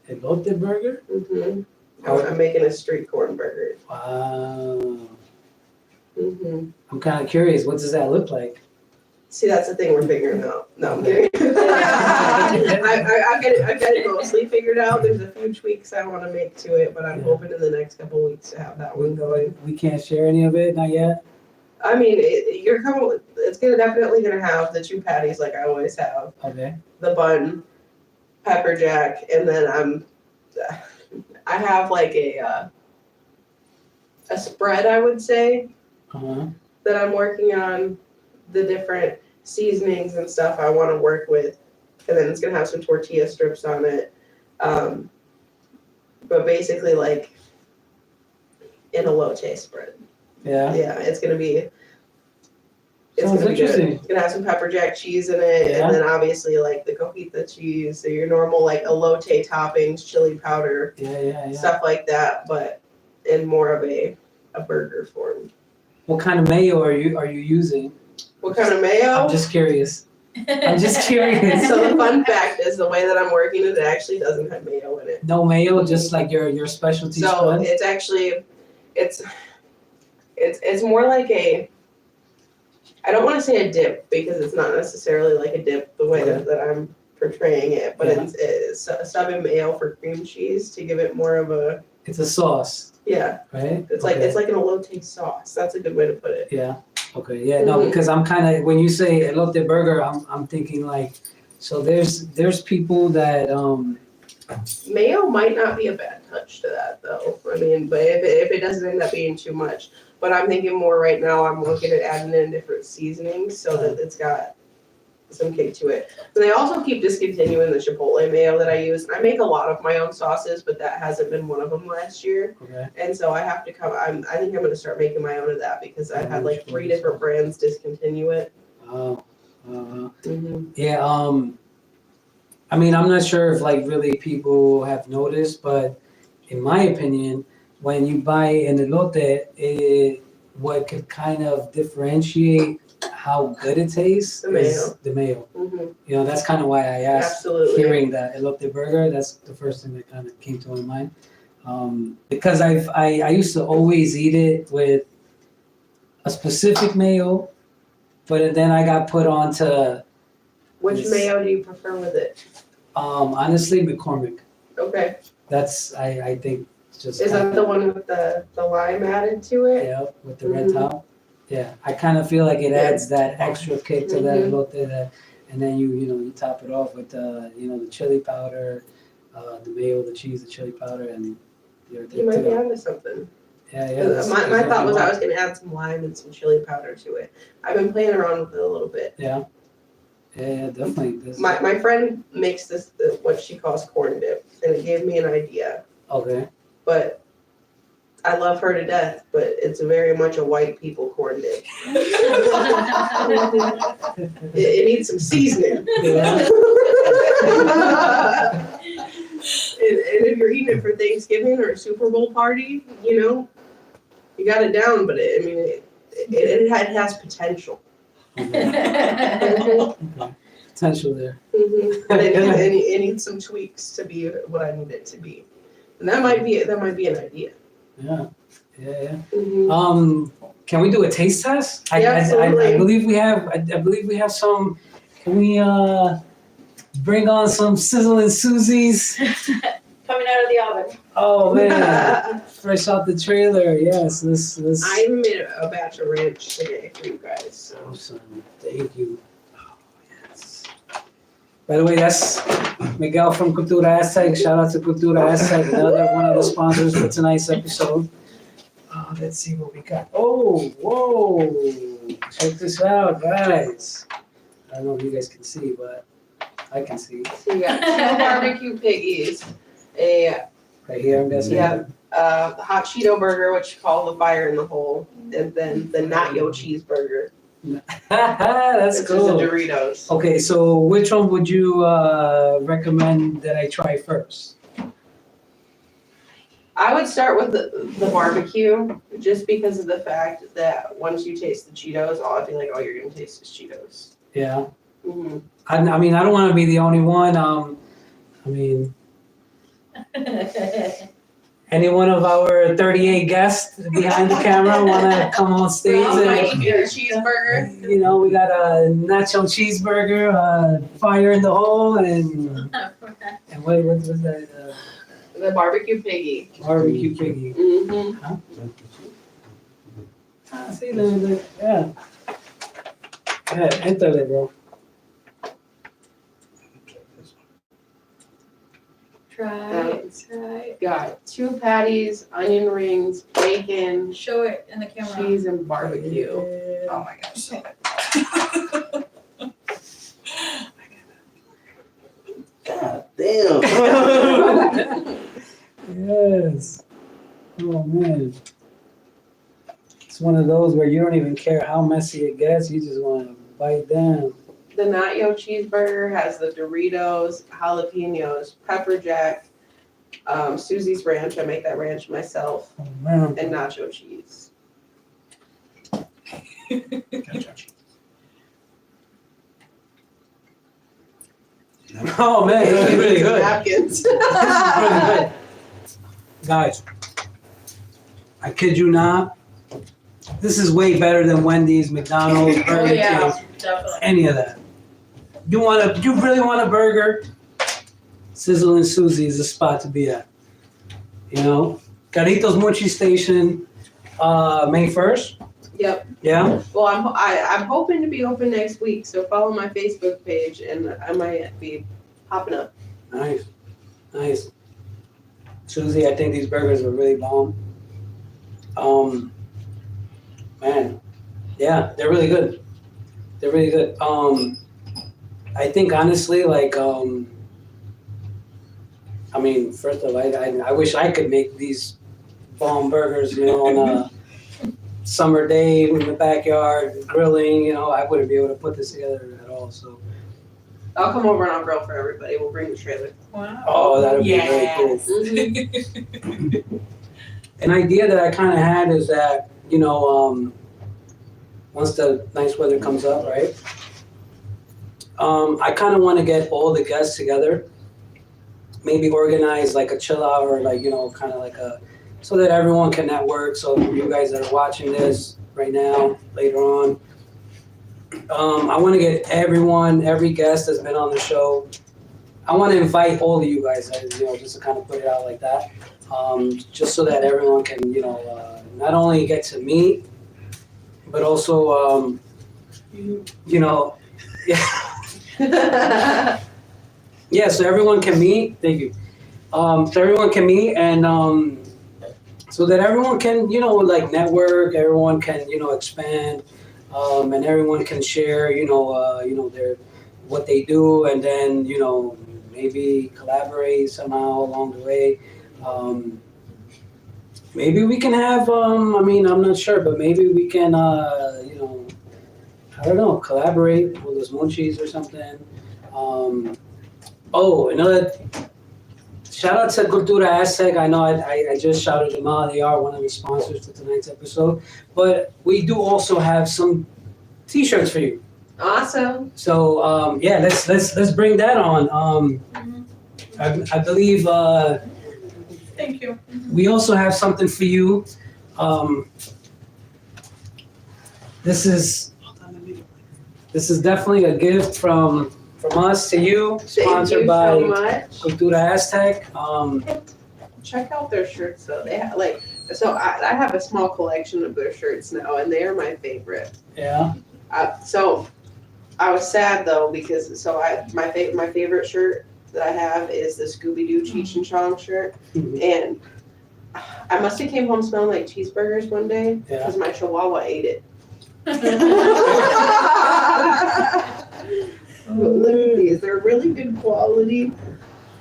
Elote burger? Mm-hmm. I'm making a street corn burger. Wow. Mm-hmm. I'm kind of curious. What does that look like? See, that's the thing we're figuring out. No, I'm kidding. I've got it mostly figured out. There's a few tweaks I want to make to it, but I'm hoping in the next couple weeks to have that one going. We can't share any of it, not yet. I mean, it's definitely gonna have the 2 patties like I always have, Okay. the bun, pepper jack, and then I have like a spread, I would say, that I'm working on, the different seasonings and stuff I want to work with, and then it's gonna have some tortilla strips on it, but basically like an elote spread. Yeah. Yeah, it's gonna be Sounds good. interesting. It's gonna have some pepper jack cheese in it, Yeah. and then obviously like the cojita cheese, so your normal like elote toppings, chili powder, Yeah. stuff like that, but in more of a burger form. What kind of mayo are you using? What kind of mayo? I'm just curious. I'm just curious. So the fun fact is the way that I'm working it actually doesn't have mayo in it. No mayo, just like your specialty So spread? it's actually it's more like I don't want to say a dip because it's not necessarily like a dip the way that I'm portraying it, but it's a sub mayo for cream cheese to give it more of a. It's a sauce, Yeah, right? it's like an elote sauce. That's a good way to put it. Yeah. Okay. Yeah. No, because I'm kind of, when you say elote burger, I'm thinking like, so there's people that Mayo might not be a bad touch to that though. I mean, but if it doesn't end up being too much, but I'm thinking more right now. I'm looking at adding in different seasonings so that it's got some kick to it. And they also keep discontinuing the chipotle mayo that I use. I make a lot of my own sauces, but that hasn't been one of them last year. Okay. And so I have to come. I think I'm going to start making my own of that because I've had like 3 different brands discontinue it. Oh. Mm-hmm. Yeah. I mean, I'm not sure if like really people have noticed, but in my opinion, when you buy an elote, what could kind of differentiate how good it tastes is the mayo. Mm-hmm. You know, that's kind of why I asked. Absolutely. Hearing that elote burger, that's the first thing that kind of came to my mind. Because I used to always eat it with a specific mayo, but then I got put onto Which mayo do you prefer with it? Honestly, McCormick. Okay. That's I think just. Is that the one with the lime added to it? Yeah, with the red Mhm. top. Yeah, I kind of feel like it adds that extra kick to that Mhm. elote, and then you top it off with the chili powder, the mayo, the cheese, the chili powder, and You might be onto something. Yeah. My thought was I was gonna add some lime and some chili powder to it. I've been playing around with it a little bit. Yeah, definitely. My friend makes this what she calls corn dip, and it gave me an idea. Okay. But I love her to death, but it's very much a white people corn dip. It needs some seasoning. Yeah. And if you're eating it for Thanksgiving or a Super Bowl party, you got it down, but it has potential. Potential there. But it needs some tweaks to be what I need it to be. And that might be an idea. Yeah. Mhm. Can we do a taste test? Yeah, absolutely. I believe we have. I believe we have some. Can we bring on some Sizzlin Suzies? Coming out of the oven. Oh man, fresh out the trailer. Yes, let's. I made a batch of ranch today for you guys. So. Awesome. Thank you. Oh, yes. By the way, that's Miguel from Cultura Aztec. Shout out to Cultura Aztec, another one of the sponsors for tonight's episode. Let's see what we got. Oh, whoa. Check this out, guys. I don't know if you guys can see, but I can see. So you got 2 barbecue piggies, a Right here, I'm guessing. Yeah. Hot Cheeto burger, which you call the fire in the hole, and then the Nacho cheeseburger, That's which cool. is the Doritos. Okay, so which one would you recommend that I try first? I would start with the barbecue, just because of the fact that once you taste the Cheetos, I feel like all you're gonna taste is Cheetos. Yeah. Mm-hmm. I mean, I don't want to be the only one. Any one of our 38 guests behind the camera want to come on stage? Get a cheeseburger. We got a nacho cheeseburger, fire in the hole, and what was that? The barbecue piggy. Barbecue piggy. Mm-hmm. See, yeah. Go ahead, enter it, bro. Try. Got 2 patties, onion rings, bacon, Show it in the camera. cheese, and barbecue. Oh my gosh. God damn. Yes. Oh man. It's one of those where you don't even care how messy it gets, you just want to bite down. The Nacho cheeseburger has the Doritos, jalapenos, pepper jack, Susie's ranch. I make that ranch myself, Oh man. and nacho cheese. Oh man, this is really good. Napkins. This is really good. Guys, I kid you not. This is way better than Wendy's, McDonald's, Burger King, Definitely. any of that. You really want a burger? Sizzlin Suzie is the spot to be at. Carlitos Munchie Station, May 1st. Yep. Yeah. Well, I'm hoping to be open next week, so follow my Facebook page, and I might be popping up. Nice. Susie, I think these burgers are really bomb. Man, yeah, they're really good. I think honestly, first of all, I wish I could make these bomb burgers, on a summer day in the backyard, grilling, I wouldn't be able to put this together at all, so. I'll come over and I'll grill for everybody. We'll bring the trailer. Wow. Oh, that would be very cool. Mhm. An idea that I kind of had is that, once the nice weather comes up, right? I kind of want to get all the guests together, maybe organize like a chill out or kind of like so that everyone can network. So you guys that are watching this right now, later on, I want to get every guest that's been on the show I want to invite all of you guys, just to kind of put it out like that, just so that everyone can, not only get to meet, but also, yeah, so everyone can meet. Thank you. So everyone can meet, and so that everyone can, network. Everyone can, expand, and everyone can share, their what they do, and then, maybe collaborate somehow along the way. Maybe we can have, I'm not sure, but maybe we can, I don't know, collaborate with those Munchies or something. Another shout out to Cultura Aztec. I know I just shouted them out. They are one of the sponsors to tonight's episode. But we do also have some T-shirts for you. Awesome. So let's bring that on. I believe Thank you. we also have something for you. This is definitely a gift from us to you, sponsored by Thank you so much. Cultura Aztec. Check out their shirts though. They have I have a small collection of their shirts now, and they are my favorite. Yeah. So I was sad though because my favorite shirt that I have is the Scooby Doo Cheech and Chong shirt, and I must have came home smelling like cheeseburgers one day because my Chihuahua ate it. But look at these. They're really good quality.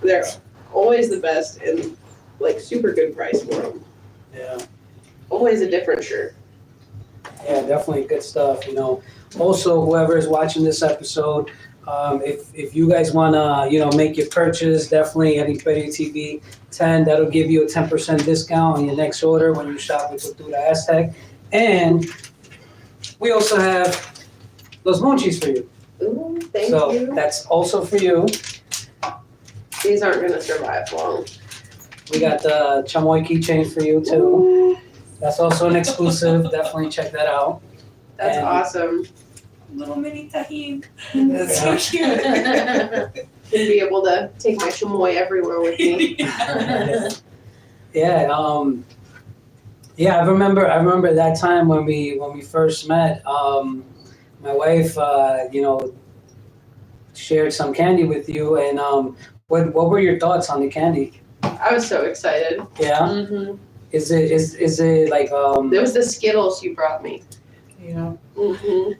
They're always the best and like super good price for them. Yeah. Always a different shirt. Yeah, definitely good stuff. Also, whoever is watching this episode, if you guys wanna make your purchase, definitely at Imperio TV 10. That'll give you a 10% discount on your next order when you shop with Cultura Aztec. And we also have those Munchies for you. Ooh, thank So you. that's also for you. These aren't gonna survive long. We got the chamoy keychain for you too. Ooh, That's also an exclusive. Definitely check that out. that's And- awesome. Little mini tahib. That's so cute. To be able to take my chamoy everywhere with me. Yeah. I remember that time when we first met. My wife, shared some candy with you, and what were your thoughts on the candy? I was so excited. Yeah. Mm-hmm. Is it like There was the Skittles you brought me. Mm-hmm.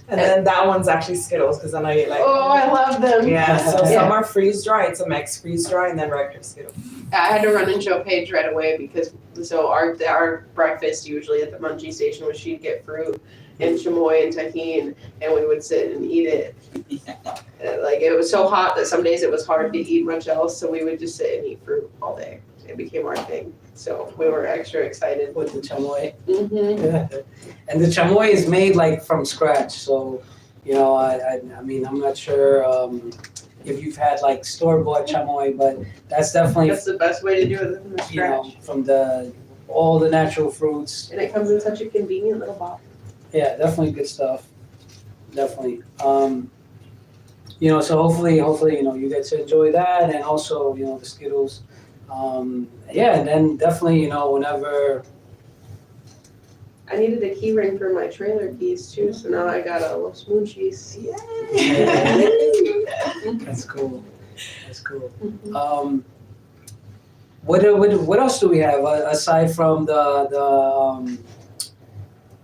And then that one's actually Skittles because I know you like. Oh, I love them. Yeah, so Yeah. some are freeze dried, some X freeze dry, and then regular Skittles. I had to run and show Paige right away because our breakfast usually at the Munchie station was she'd get fruit and chamoy and tahini, and we would sit and eat it. Like it was so hot that some days it was hard to eat much else, so we would just sit and eat fruit all day. It became our thing. So we were extra excited. with the chamoy? Mm-hmm. Yeah. And the chamoy is made like from scratch, so I mean I'm not sure if you've had like store-bought chamoy, but that's definitely That's the best way to do it from scratch. from all the natural fruits. And it comes in such a convenient little box. Yeah, definitely good stuff. Definitely. So hopefully, you get to enjoy that, and also, the Skittles. And then definitely, whenever. I needed a key ring for my trailer keys too, so now I got a Los Munchies. That's cool. That's cool. Mhm. What else do we have aside from the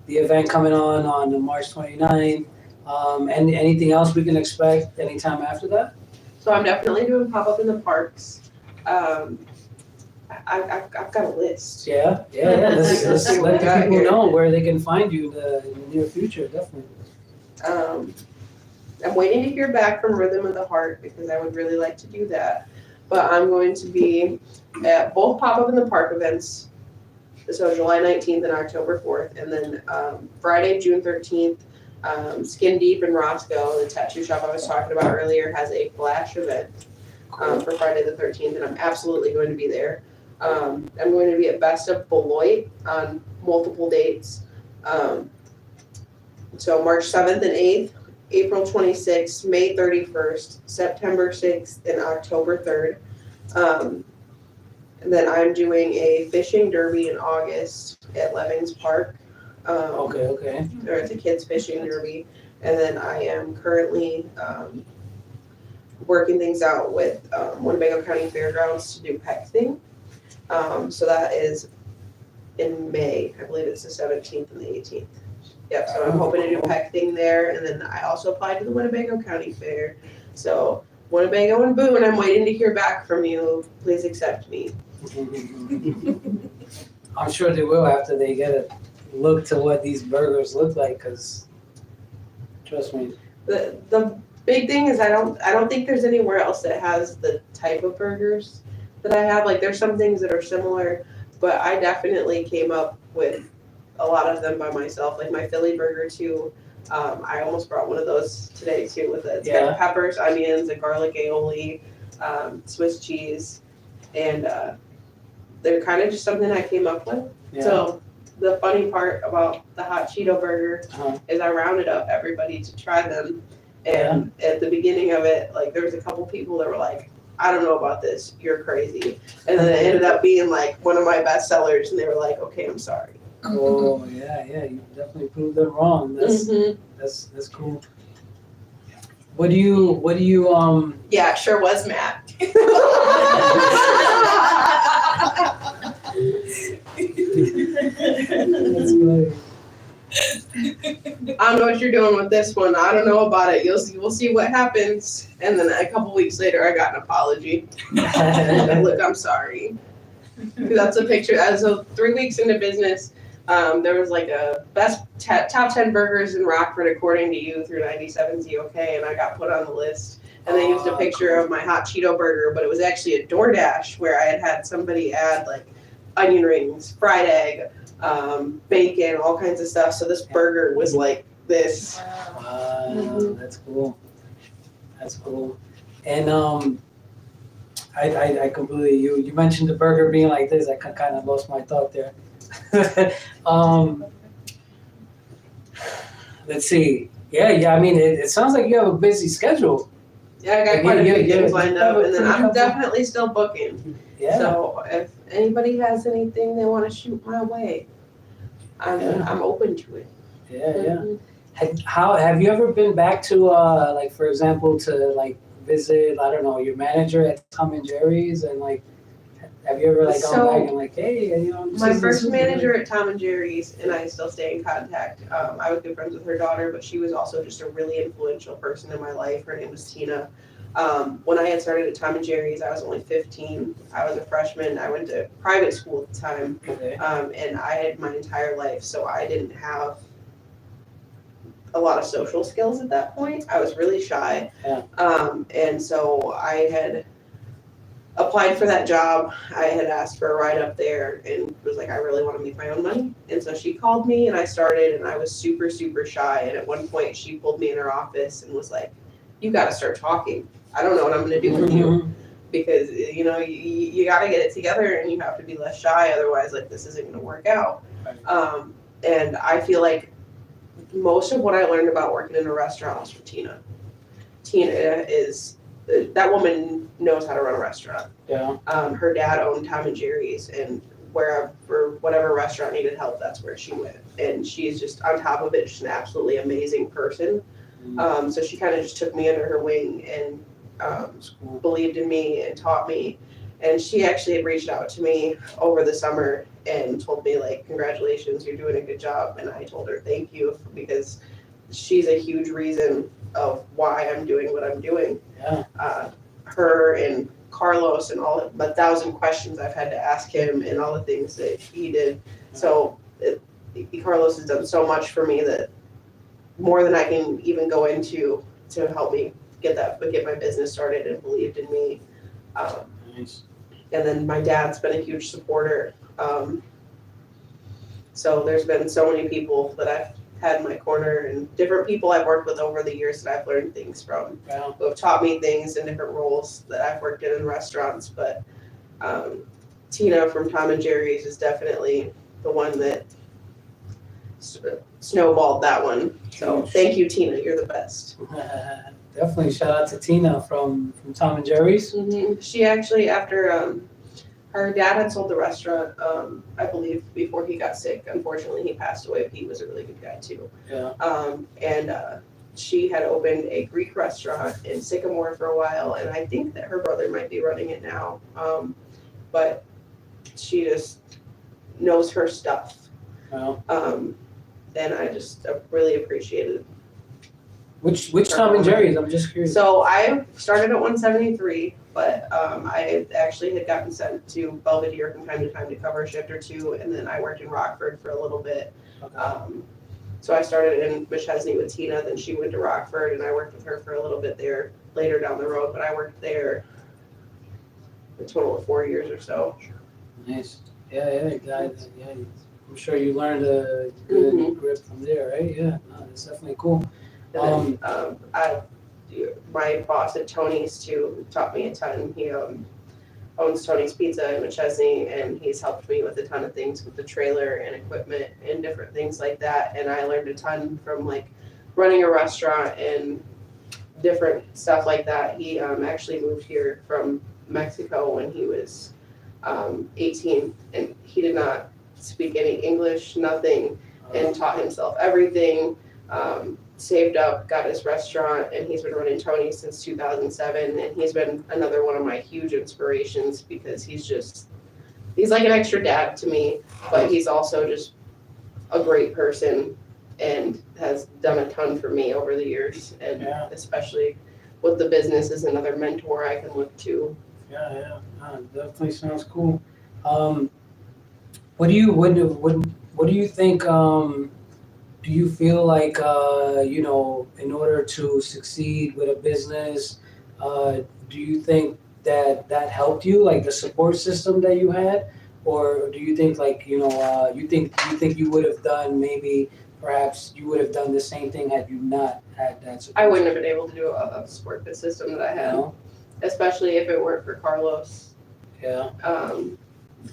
event coming on March 29th? And anything else we can expect anytime after that? So I'm definitely doing pop up in the parks. I've got a list. Yeah. Let's let the people know where they can find you in the near future, definitely. I'm waiting to hear back from Rhythm of the Heart because I would really like to do that. But I'm going to be at both pop up in the park events. So July 19th and October 4th, and then Friday, June 13th, Skin Deep in Roscoe, the tattoo shop I was talking about earlier, has a flash event for Friday the 13th, and I'm absolutely going to be there. I'm going to be at Best of Beloit on multiple dates. So March 7th and 8th April 26th, May 31st, September 6th, and October 3rd. And then I'm doing a fishing derby in August at Levings Park. Okay. Or it's a kids fishing derby. And then I am currently working things out with Winnebago County Fairgrounds to do pecking. So that is in May. I believe it's the 17th and the 18th. Yep, so I'm hoping to do pecking there. And then I also applied to the Winnebago County Fair. So Winnebago and Boone, I'm waiting to hear back from you. Please accept me. I'm sure they will after they get a look to what these burgers look like, because trust me. The big thing is I don't think there's anywhere else that has the type of burgers that I have. Like there's some things that are similar, but I definitely came up with a lot of them by myself. Like my Philly burger too. I almost brought one of those today too with it. It's got peppers, onions, a garlic aioli, Swiss cheese, and they're kind of just something I came up with. Yeah. So the funny part about the hot Cheeto burger is I rounded up everybody to try them. And at the beginning of it, like there was a couple people that were like, I don't know about this, you're crazy. And then it ended up being like one of my best sellers and they were like, okay, I'm sorry. Oh yeah, you definitely proved them wrong. That's cool. What do you Yeah, it sure was Matt. That's good. I don't know what you're doing with this one. I don't know about it. We'll see what happens. And then a couple weeks later, I got an apology. Look, I'm sorry. That's a picture. As of 3 weeks into business, there was like a best top 10 burgers in Rockford according to you through 97 ZOK, and I got put on the list. And they used a picture of my hot Cheeto burger, but it was actually a DoorDash where I had somebody add like onion rings, fried egg, bacon, all kinds of stuff. So this burger was like this. Wow, that's cool. And I completely you mentioned the burger being like this. I kind of lost my thought there. Let's see. Yeah. I mean, it sounds like you have a busy schedule. Yeah, I got quite a few things lined up, and then I'm definitely still booking. Yeah. So if anybody has anything they want to shoot my way, I'm open to it. Yeah. How have you ever been back to like, for example, to like visit, I don't know, your manager at Tom and Jerry's, and like have you ever like gone back and like, hey, you know, my first manager at Tom and Jerry's, and I still stay in contact. I was good friends with her daughter, but she was also just a really influential person in my life. Her name was Tina. When I had started at Tom and Jerry's, I was only 15. I was a freshman. I went to private school at the time, and I had my entire life, so I didn't have a lot of social skills at that point. I was really shy, and so I had applied for that job. I had asked for a ride up there and was like, I really want to make my own money. And so she called me and I started, and I was super, super shy. And at one point she pulled me in her office and was like, you got to start talking. I don't know what I'm going to do with you, because, you know, you got to get it together and you have to be less shy. Otherwise, like, this isn't going to work out. And I feel like most of what I learned about working in a restaurant was from Tina. Tina is, that woman knows how to run a restaurant. Yeah. Her dad owned Tom and Jerry's, and wherever, whatever restaurant needed help, that's where she went. And she's just on top of it, just an absolutely amazing person. So she kind of just took me under her wing and believed in me and taught me. And she actually had reached out to me over the summer and told me, like, congratulations, you're doing a good job. And I told her thank you, because she's a huge reason of why I'm doing what I'm doing. Yeah. Her and Carlos and all the 1,000 questions I've had to ask him and all the things that he did. So Carlos has done so much for me, that more than I can even go into, to help me get my business started, and believed in me. Nice. And then my dad's been a huge supporter. So there's been so many people that I've had in my corner, and different people I've worked with over the years that I've learned things from, who have taught me things in different roles that I've worked in restaurants. But Tina from Tom and Jerry's is definitely the one that snowballed that one. So thank you, Tina. You're the best. Definitely shout out to Tina from Tom and Jerry's. She actually, after her dad had sold the restaurant, I believe, before he got sick. Unfortunately, he passed away, but he was a really good guy too. Yeah. And she had opened a Greek restaurant in Sycamore for a while, and I think that her brother might be running it now. But she just knows her stuff. Well, And I just really appreciated. which Tom and Jerry's? I'm just curious. So I started at 173, but I actually had gotten sent to Belvedere from time to time to cover a shift or two, and then I worked in Rockford for a little bit. So I started in Machesney with Tina, then she went to Rockford, and I worked with her for a little bit there later down the road, but I worked there a total of 4 years or so. Nice. Yeah, guys. Yeah, I'm sure you learned a good grip from there, right? Yeah, no, that's definitely cool. And then my boss at Tony's too taught me a ton. He owns Tony's Pizza in McChesney, and he's helped me with a ton of things with the trailer and equipment and different things like that. And I learned a ton from like running a restaurant and different stuff like that. He actually moved here from Mexico when he was 18, and he did not speak any English, nothing, and taught himself everything. Saved up, got his restaurant, and he's been running Tony's since 2007, and he's been another one of my huge inspirations because he's like an extra dad to me, but he's also just a great person and has done a ton for me over the years, and especially with the business is another mentor I can look to. Yeah, definitely sounds cool. What do you think? Do you feel like in order to succeed with a business, do you think that helped you, like the support system that you had, or do you think like you think you would have done perhaps you would have done the same thing had you not had that support? I wouldn't have been able to do a support system that I had, especially if it weren't for Carlos. Yeah.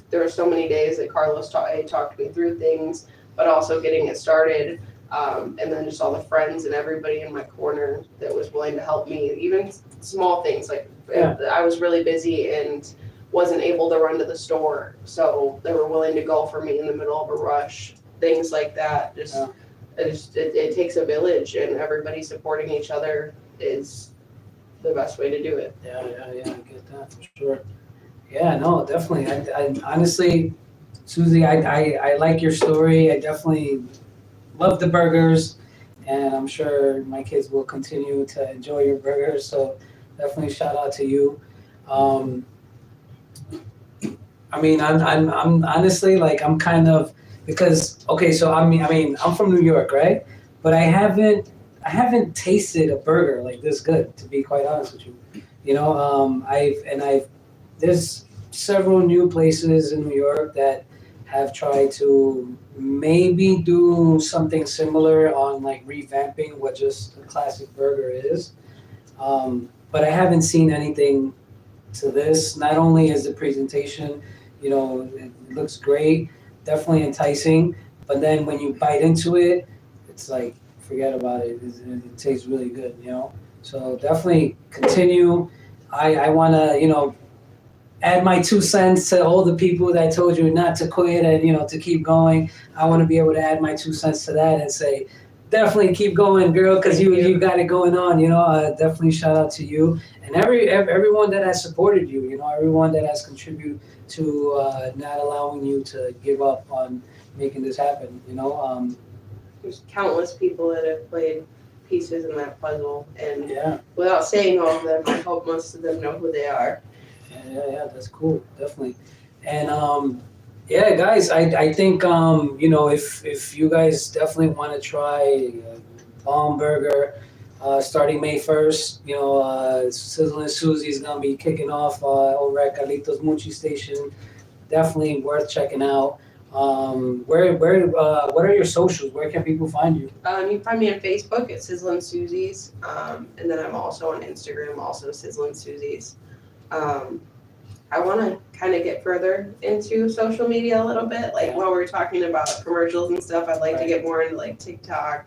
There were so many days that Carlos talked me through things, but also getting it started, and then just all the friends and everybody in my corner that was willing to help me, even small things like I was really busy and wasn't able to run to the store, so they were willing to go for me in the middle of a rush, things like that. It takes a village, and everybody supporting each other is the best way to do it. Yeah, I get that for sure. Yeah, no, definitely. I honestly, Susie, I like your story. I definitely love the burgers, and I'm sure my kids will continue to enjoy your burgers. So definitely shout out to you. I mean, I'm honestly like I'm kind of because so I mean I'm from New York, right? But I haven't tasted a burger like this good, to be quite honest with you. There's several new places in New York that have tried to maybe do something similar on like revamping what just a classic burger is. But I haven't seen anything to this. Not only is the presentation, it looks great, definitely enticing, but then when you bite into it, it's like, forget about it. It tastes really good, So definitely continue. I want to, add my 2 cents to all the people that told you not to quit and, to keep going. I want to be able to add my 2 cents to that and say, definitely keep going, girl, because you got it going on, definitely shout out to you and everyone that has supported you, everyone that has contributed to not allowing you to give up on making this happen, There's countless people that have played pieces in that puzzle, and without saying all of them, I hope most of them know who they are. Yeah, that's cool, definitely. And guys, I think if you guys definitely want to try Bomb Burger, starting May 1st, Sizzlin Suzie is gonna be kicking off over at Carlitos Munchie Station. Definitely worth checking out. What are your socials? Where can people find you? You can find me on Facebook at Sizzlin Suzies, and then I'm also on Instagram, also Sizzlin Suzies. I want to kind of get further into social media a little bit. Like while we were talking about commercials and stuff, I'd like to get more into like TikTok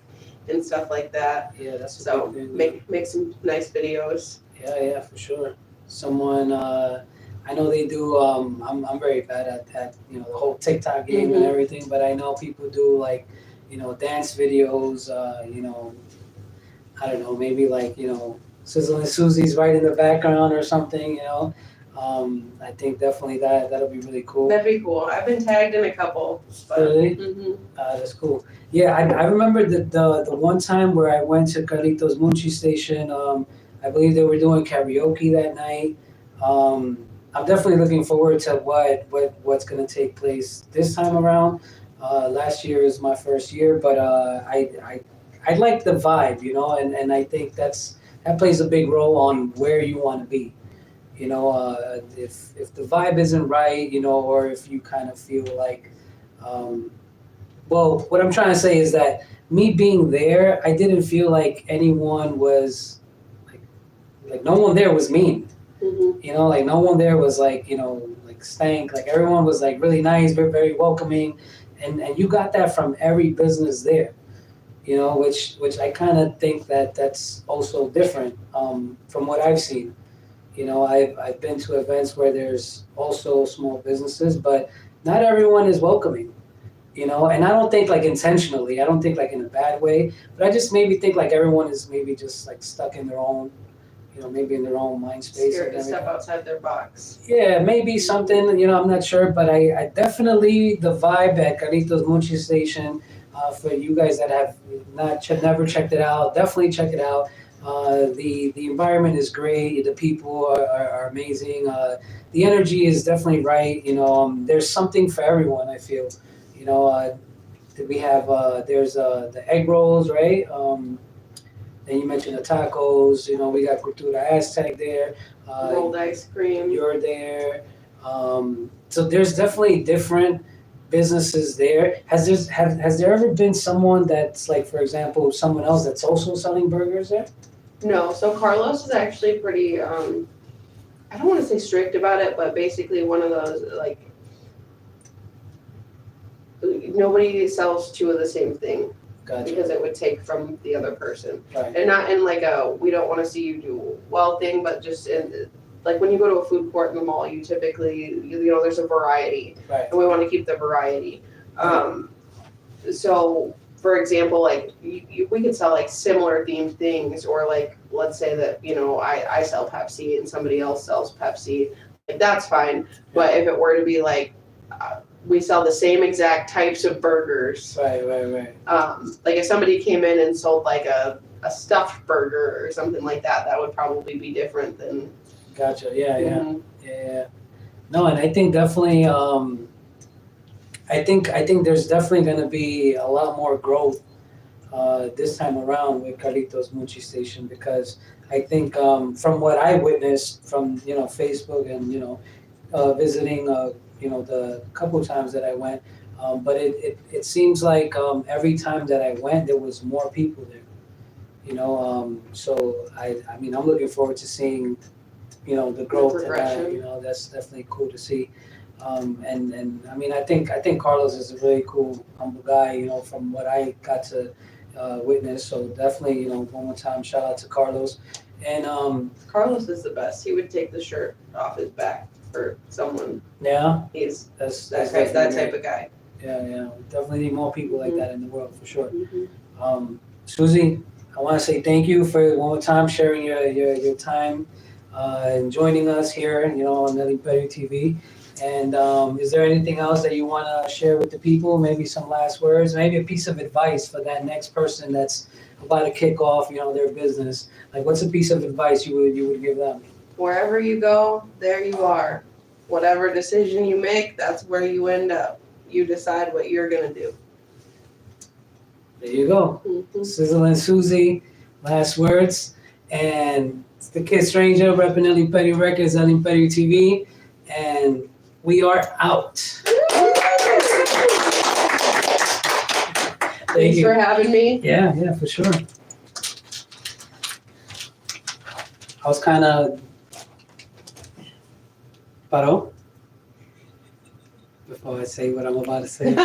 and stuff like that. Yeah, that's a So big thing. make some nice videos. Yeah, for sure. Someone, I know they do. I'm very bad at the whole TikTok game and everything, but I know people do like dance videos. I don't know, maybe like Sizzlin Suzie's right in the background or something. I think definitely that'll be really cool. That'd be cool. I've been tagged in a couple. But, Really? mhm. That's cool. Yeah, I remember the one time where I went to Carlito's Munchie station. I believe they were doing karaoke that night. I'm definitely looking forward to what's going to take place this time around. Last year is my first year, but I like the vibe, and I think that plays a big role on where you want to be. If the vibe isn't right, or if you kind of feel like, well, what I'm trying to say is that me being there, I didn't feel like anyone was like no one there was mean. Like no one there was like stank. Like everyone was like really nice, very, very welcoming, and you got that from every business there. Which I kind of think that's also different from what I've seen. I've been to events where there's also small businesses, but not everyone is welcoming. And I don't think like intentionally. I don't think like in a bad way, but I just maybe think like everyone is maybe just like stuck in their own, maybe in their own mind space. Scared to step outside their box. Yeah, maybe something. I'm not sure, but I definitely the vibe at Carlito's Munchie Station. For you guys that have never checked it out, definitely check it out. The environment is great. The people are amazing. The energy is definitely right. There's something for everyone. I feel. We have there's the egg rolls, right? Then you mentioned the tacos. We got Cultura Aztec there. Rolled ice cream. You're there. So there's definitely different businesses there. Has there ever been someone that's like, for example, someone else that's also selling burgers there? No, so Carlos is actually pretty, I don't want to say strict about it, but basically one of those, like, nobody sells two of the same thing. Gotcha. Because it would take from the other person. Right. And not in like we don't want to see you do well thing, but just in, like when you go to a food court in the mall, you typically, there's a variety. Right. And we want to keep the variety. So, for example, like we could sell like similar themed things, or like let's say that I sell Pepsi and somebody else sells Pepsi, like that's fine. But if it were to be like we sell the same exact types of burgers, Right. like if somebody came in and sold like a stuffed burger or something like that, that would probably be different than. Gotcha. Yeah. No, and I think definitely. I think there's definitely going to be a lot more growth this time around with Carlito's Munchie Station, because I think from what I witnessed from Facebook and visiting the couple of times that I went, but it seems like every time that I went there was more people there. So I mean I'm looking forward to seeing the growth of that. That's definitely cool to see. And I mean, I think Carlos is a really cool, humble guy, from what I got to witness. So definitely, one more time, shout out to Carlos. And Carlos is the best. He would take the shirt off his back for someone. yeah, He's that's that type of guy. Yeah, we definitely need more people like that in the world for sure. Mm-hmm. Susie, I want to say thank you for one more time sharing your time and joining us here, on Imperio TV. And is there anything else that you want to share with the people? Maybe some last words, maybe a piece of advice for that next person that's about to kick off, their business. Like, what's a piece of advice you would give them? Wherever you go, there you are. Whatever decision you make, that's where you end up. You decide what you're gonna do. There you go. Mm-hmm. Sizzlin Suzie, last words. And it's the Kid Stranger repping El Imperio Records, El Imperio TV. And we are out. Thanks for having me. Yeah, for sure. I was kind of Paró? Before I say what I'm about to say.